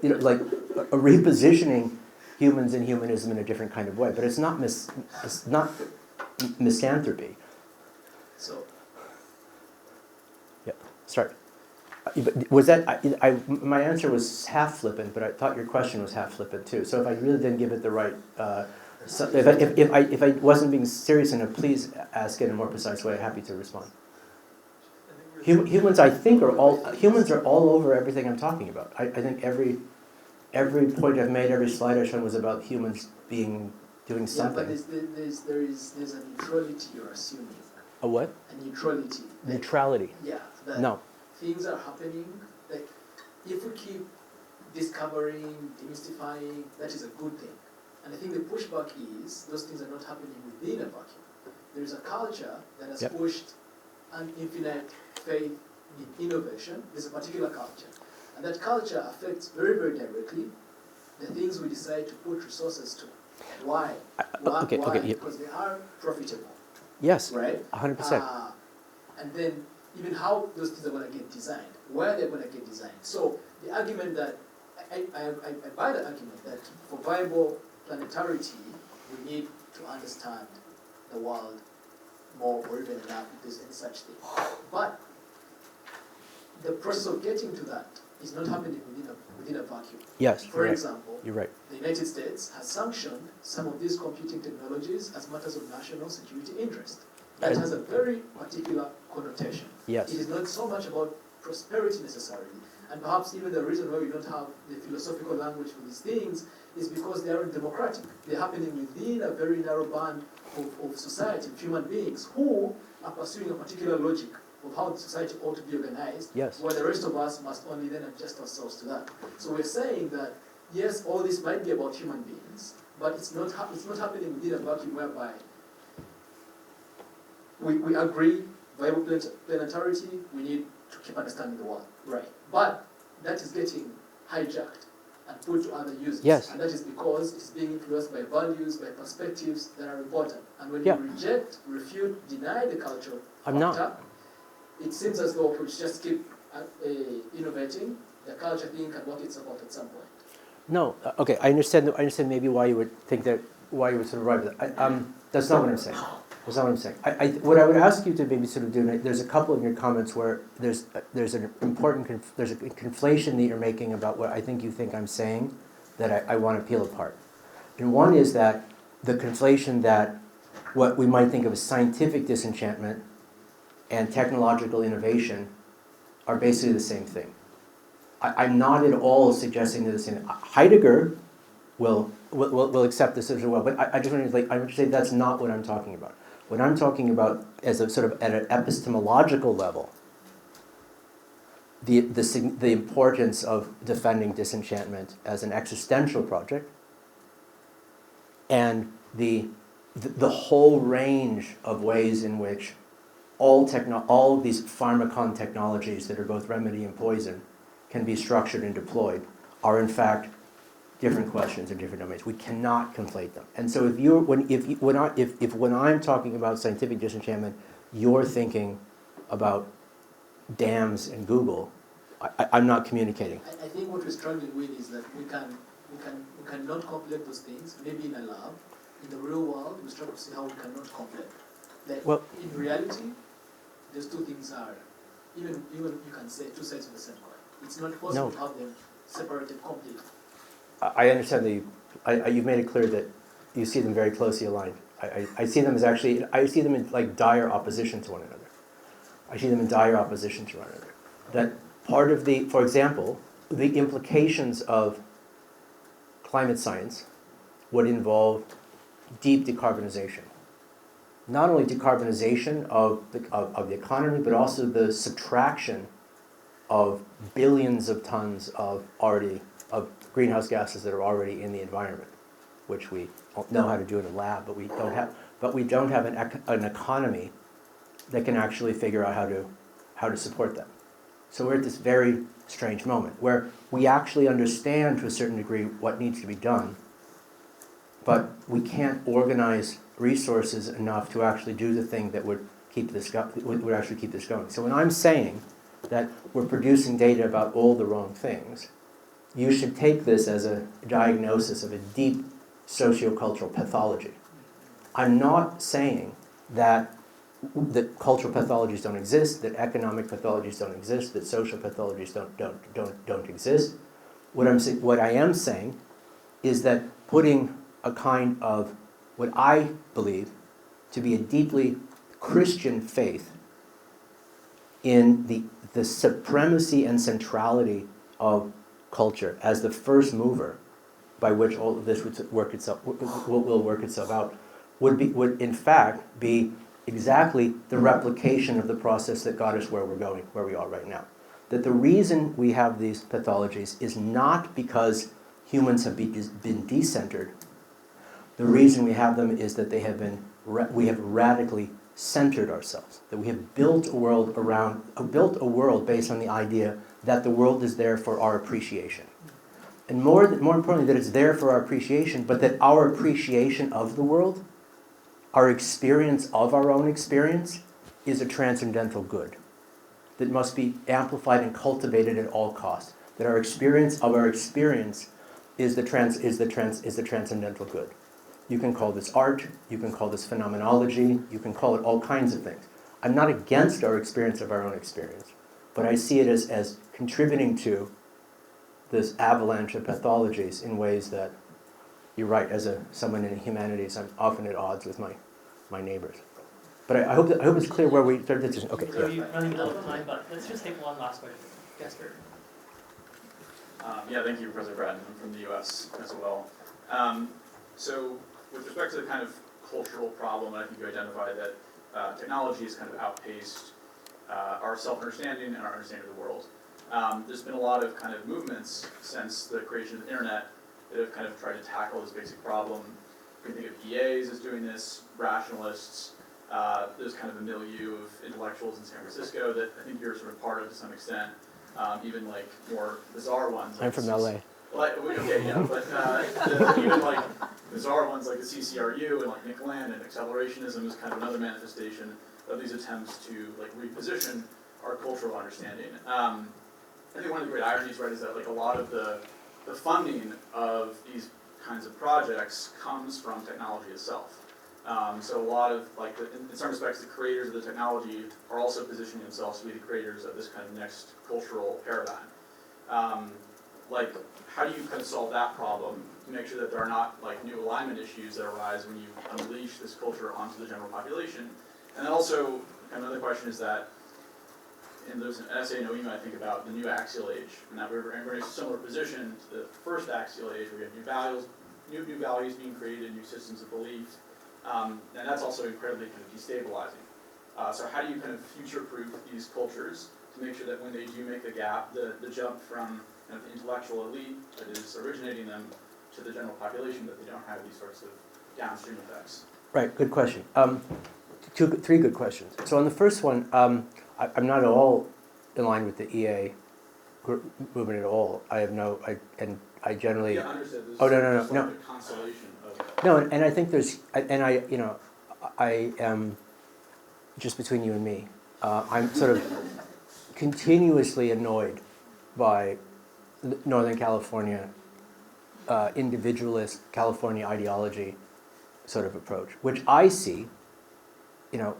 like a repositioning humans and humanism in a different kind of way, but it's not misanthropy. So. Yeah. Sorry. Was that my answer was half flippant, but I thought your question was half flippant too. So if I really didn't give it the right, if I wasn't being serious enough, please ask it in a more precise way. I'm happy to respond. Humans, I think, are all over everything I'm talking about. I think every point I've made, every slide I've shown was about humans doing something. Yeah, but there's a neutrality you're assuming. A what? A neutrality. Neutrality. Yeah. No. Things are happening. Like if we keep discovering, demystifying, that is a good thing. And I think the pushback is those things are not happening within a vacuum. There is a culture that has pushed an infinite faith in innovation. There's a particular culture. And that culture affects very, very directly the things we decide to put resources to. Why? Why? Because they are profitable. Yes, right? 100%. And then even how those things are going to get designed, where they're going to get designed. So the argument that, I buy the argument that for viable planetarity, we need to understand the world more or even enough if there's any such thing. But the process of getting to that is not happening within a vacuum. Yes, For example, you're right. the United States has sanctioned some of these computing technologies as matters of national security interest. That has a very particular connotation. Yes. It is not so much about prosperity necessarily, and perhaps even the reason why we don't have the philosophical language for these things is because they aren't democratic. They're happening within a very narrow band of society, of human beings who are pursuing a particular logic of how the society ought to be organized, Yes. while the rest of us must only then adjust ourselves to that. So we're saying that, yes, all this might be about human beings, but it's not happening within a vacuum whereby we agree, viable planetarity, we need to keep understanding the world. Right. But that is getting hijacked and put to other uses. Yes. And that is because it's being influenced by values, by perspectives that are important. And when Yeah. you reject, refute, deny the cultural I'm factor, not. it seems as though we just keep innovating, the culture thing can work itself out at some point. No, okay, I understand maybe why you would think that, why you would sort of arrive at that. That's not what I'm saying. That's not what I'm saying. What I would ask you to maybe sort of do, there's a couple of your comments where there's an important, there's a conflation that you're making about what I think you think I'm saying that I want to peel apart. And one is that the conflation that what we might think of as scientific disenchantment and technological innovation are basically the same thing. I'm not at all suggesting they're the same. Heidegger will accept this as well, but I just want to say that's not what I'm talking about. What I'm talking about as a sort of at an epistemological level, the importance of defending disenchantment as an existential project, and the whole range of ways in which all of these pharmacon technologies that are both remedy and poison can be structured and deployed are in fact different questions in different domains. We cannot conflate them. And so if when I'm talking about scientific disenchantment, you're thinking about dams and Google, I'm not communicating. I think what we're struggling with is that we cannot conflate those things. Maybe in a lab, in the real world, we struggle to see how we cannot conflate. Like, well, in reality, those two things are even you can say two sides of the same coin. It's not possible to have them separated completely. I understand that you've made it clear that you see them very closely aligned. I see them as actually, I see them in like dire opposition to one another. I see them in dire opposition to one another. That part of for example, the implications of climate science would involve deep decarbonization. Not only decarbonization of the economy, but also the subtraction of billions of tons of greenhouse gases that are already in the environment, which we know how to do in a lab, but we don't have an economy that can actually figure out how to support them. So we're at this very strange moment where we actually understand to a certain degree what needs to be done, but we can't organize resources enough to actually do the thing that would actually keep this going. So when I'm saying that we're producing data about all the wrong things, you should take this as a diagnosis of a deep sociocultural pathology. I'm not saying that cultural pathologies don't exist, that economic pathologies don't exist, that social pathologies don't exist. What I am saying is that putting a kind of what I believe to be a deeply Christian faith in the supremacy and centrality of culture as the first mover by which all of this will work itself out would in fact be exactly the replication of the process that got us where we are right now. that the reason we have these pathologies is not because humans have been decentered. The reason we have them is that we have radically centered ourselves, that we have built a world based on the idea that the world is there for our appreciation. And more importantly, that it's there for our appreciation, but that our appreciation of the world, our experience of our own experience, is a transcendental good that must be amplified and cultivated at all costs. That our experience of our experience is the transcendental good. You can call this art, you can call this phenomenology, you can call it all kinds of things. I'm not against our experience of our own experience, but I see it as contributing to this avalanche of pathologies in ways that, you're right, as someone in the humanities, I'm often at odds with my neighbors. But I hope it's clear where we started this. Okay. So we're running out of time, but let's just take one last question. Jasper. Yeah, thank you, Professor Bratton. I'm from the US as well. So with respect to the kind of cultural problem, I think you identified that technology has kind of outpaced our self-understanding and our understanding of the world. There's been a lot of kind of movements since the creation of the internet that have kind of tried to tackle this basic problem. You can think of EAs as doing this, rationalists. There's kind of a milieu of intellectuals in San Francisco that I think you're sort of part of to some extent, even like more bizarre ones. I'm from LA. Well, okay, yeah, but even like bizarre ones like the CCRU and like Nick Land and accelerationism is kind of another manifestation of these attempts to like reposition our cultural understanding. I think one of the great ironies, right, is that like a lot of the funding of these kinds of projects comes from technology itself. So a lot of, like, in some respects, the creators of the technology are also positioning themselves to be the creators of this kind of next cultural paradigm. Like, how do you kind of solve that problem to make sure that there are not, like, new alignment issues that arise when you unleash this culture onto the general population? And then also, another question is that, and there's an essay in OEMA, I think, about the new axial age, and that we're in a similar position to the first axial age, where we have new values being created, new systems of belief, and that's also incredibly kind of destabilizing. So how do you kind of future-proof these cultures to make sure that when they do make the gap, the jump from kind of the intellectual elite that is originating them to the general population, that they don't have these sorts of downstream effects? Right, good question. Three good questions. So on the first one, I'm not at all in line with the EA movement at all. I generally. Yeah, understood. Oh, no. Like a constellation of. No, and I think I am, just between you and me, I'm sort of continuously annoyed by Northern California, individualist California ideology sort of approach, which I see,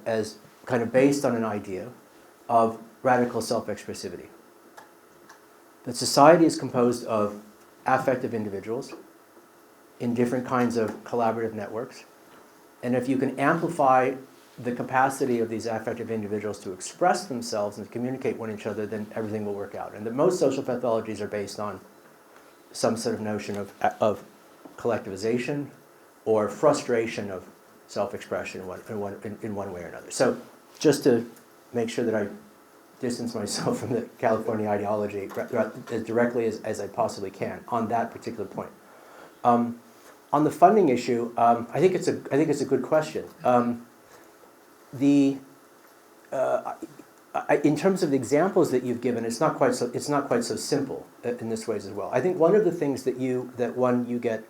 as kind of based on an idea of radical self-expressivity. That society is composed of affective individuals in different kinds of collaborative networks. And if you can amplify the capacity of these affective individuals to express themselves and to communicate with each other, then everything will work out. And that most social pathologies are based on some sort of notion of collectivization or frustration of self-expression in one way or another. So just to make sure that I distance myself from the California ideology as directly as I possibly can on that particular point. On the funding issue, I think it's a good question. In terms of the examples that you've given, it's not quite so simple in this ways as well. I think one of the things that you get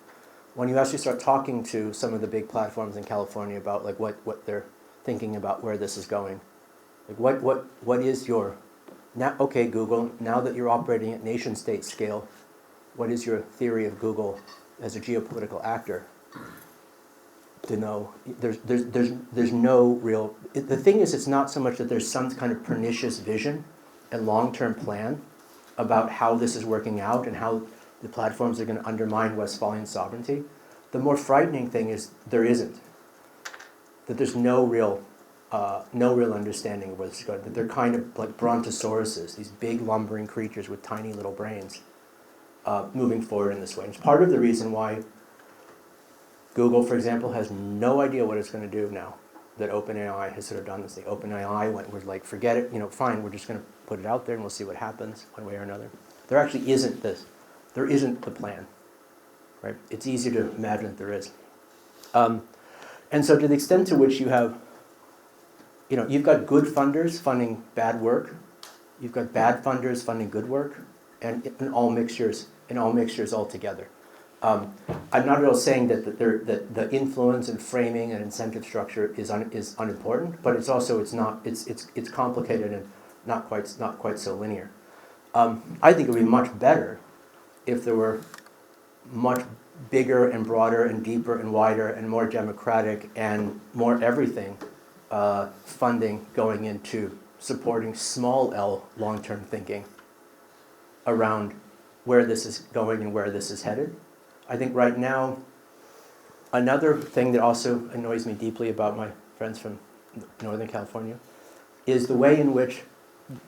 when you actually start talking to some of the big platforms in California about like what they're thinking about where this is going, like what is your now? Okay, Google. Now that you're operating at nation-state scale, what is your theory of Google as a geopolitical actor? To know, there's no real. The thing is, it's not so much that there's some kind of pernicious vision and long-term plan about how this is working out and how the platforms are going to undermine Westphalian sovereignty. The more frightening thing is there isn't. That there's no real understanding of where this is going. That they're kind of like brontosauruses, these big lumbering creatures with tiny little brains, moving forward in this way. And it's part of the reason why Google, for example, has no idea what it's going to do now that OpenAI has sort of done this thing. OpenAI was like, forget it, fine, we're just going to put it out there and we'll see what happens one way or another. There actually isn't this. There isn't the plan, right? It's easy to imagine that there is. And so to the extent to which you have, you've got good funders funding bad work, you've got bad funders funding good work, and in all mixtures altogether. I'm not at all saying that the influence and framing and incentive structure is unimportant, but it's complicated and not quite so linear. I think it would be much better if there were much bigger and broader and deeper and wider and more democratic and more everything funding going into supporting small L long-term thinking around where this is going and where this is headed. I think right now, another thing that also annoys me deeply about my friends from Northern California is the way in which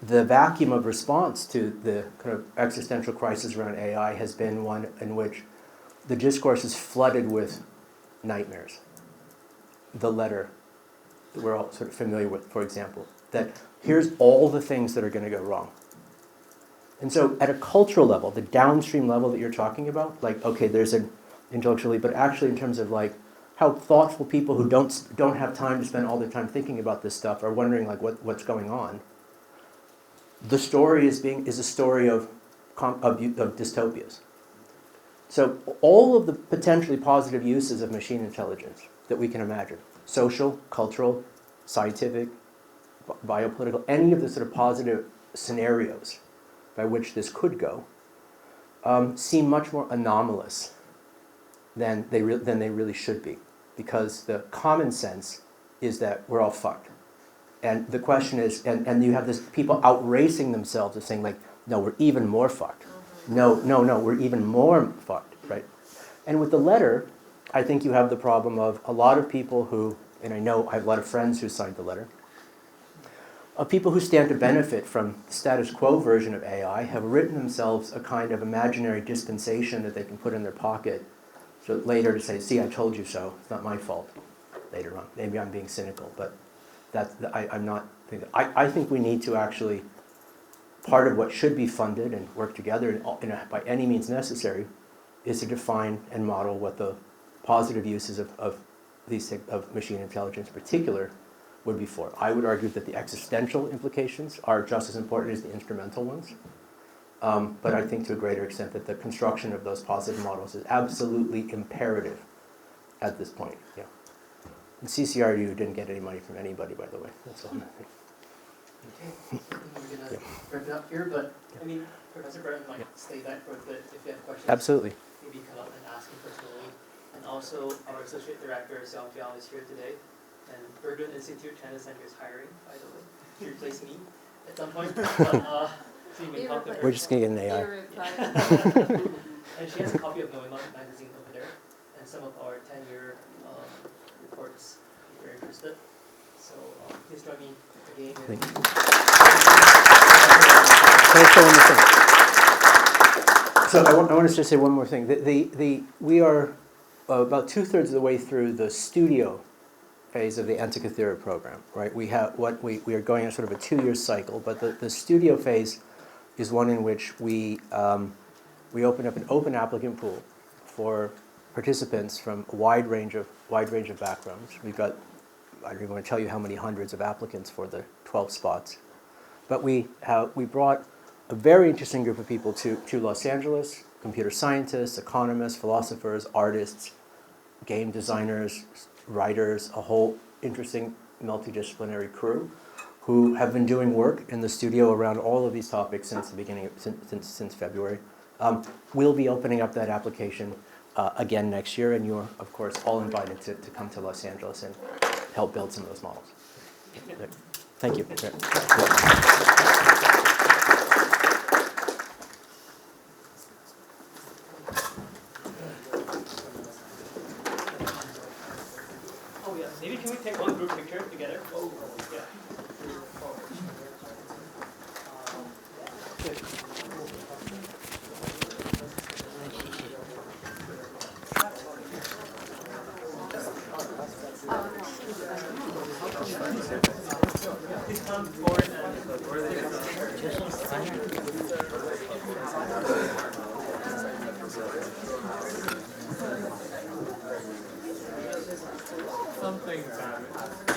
the vacuum of response to the kind of existential crisis around AI has been one in which the discourse is flooded with nightmares. The letter that we're all sort of familiar with, for example, that here's all the things that are going to go wrong. And so at a cultural level, the downstream level that you're talking about, like, okay, there's an intellectually, but actually in terms of like how thoughtful people who don't have time to spend all their time thinking about this stuff are wondering like what's going on. The story is a story of dystopias. So all of the potentially positive uses of machine intelligence that we can imagine, social, cultural, scientific, biopolitical, any of the sort of positive scenarios by which this could go, seem much more anomalous than they really should be, because the common sense is that we're all fucked. And the question is, and you have this people outracing themselves and saying like, no, we're even more fucked. No, we're even more fucked, right? And with the letter, I think you have the problem of a lot of people who, and I know I have a lot of friends who signed the letter, of people who stand to benefit from the status quo version of AI have written themselves a kind of imaginary dispensation that they can put in their pocket so later to say, see, I told you so, it's not my fault later on. Maybe I'm being cynical, but I'm not thinking. I think we need to actually, part of what should be funded and work together by any means necessary is to define and model what the positive uses of machine intelligence in particular would be for. I would argue that the existential implications are just as important as the instrumental ones. But I think to a greater extent that the construction of those positive models is absolutely imperative at this point. Yeah. And CCRU didn't get any money from anybody, by the way. That's all. Okay, we're going to wrap it up here, but I mean, Professor Bratton might stay back for a bit if you have questions. Absolutely. Maybe come up and ask him personally. And also, our Associate Director, Xiao Jiao, is here today. And Berggruen Institute China Center is hiring, by the way, to replace me at some point. But, so you can talk to her. We're just going to get an AI. And she has a copy of Noema magazine over there, and some of our 10-year reports if you're interested. So please join me again. Thank you. So I want to just say one more thing. We are about 2/3 of the way through the studio phase of the Antikythera program, right? We are going on sort of a 2-year cycle, but the studio phase is one in which we open up an open applicant pool for participants from a wide range of backgrounds. We've got, I don't even want to tell you how many hundreds of applicants for the 12 spots, but we brought a very interesting group of people to Los Angeles: computer scientists, economists, philosophers, artists, game designers, writers, a whole interesting multidisciplinary crew who have been doing work in the studio around all of these topics since the beginning, since February. We'll be opening up that application again next year, and you're, of course, all invited to come to Los Angeles and help build some of those models. Thank you. Oh yeah, maybe can we take one group picture together? Oh, yeah. Something that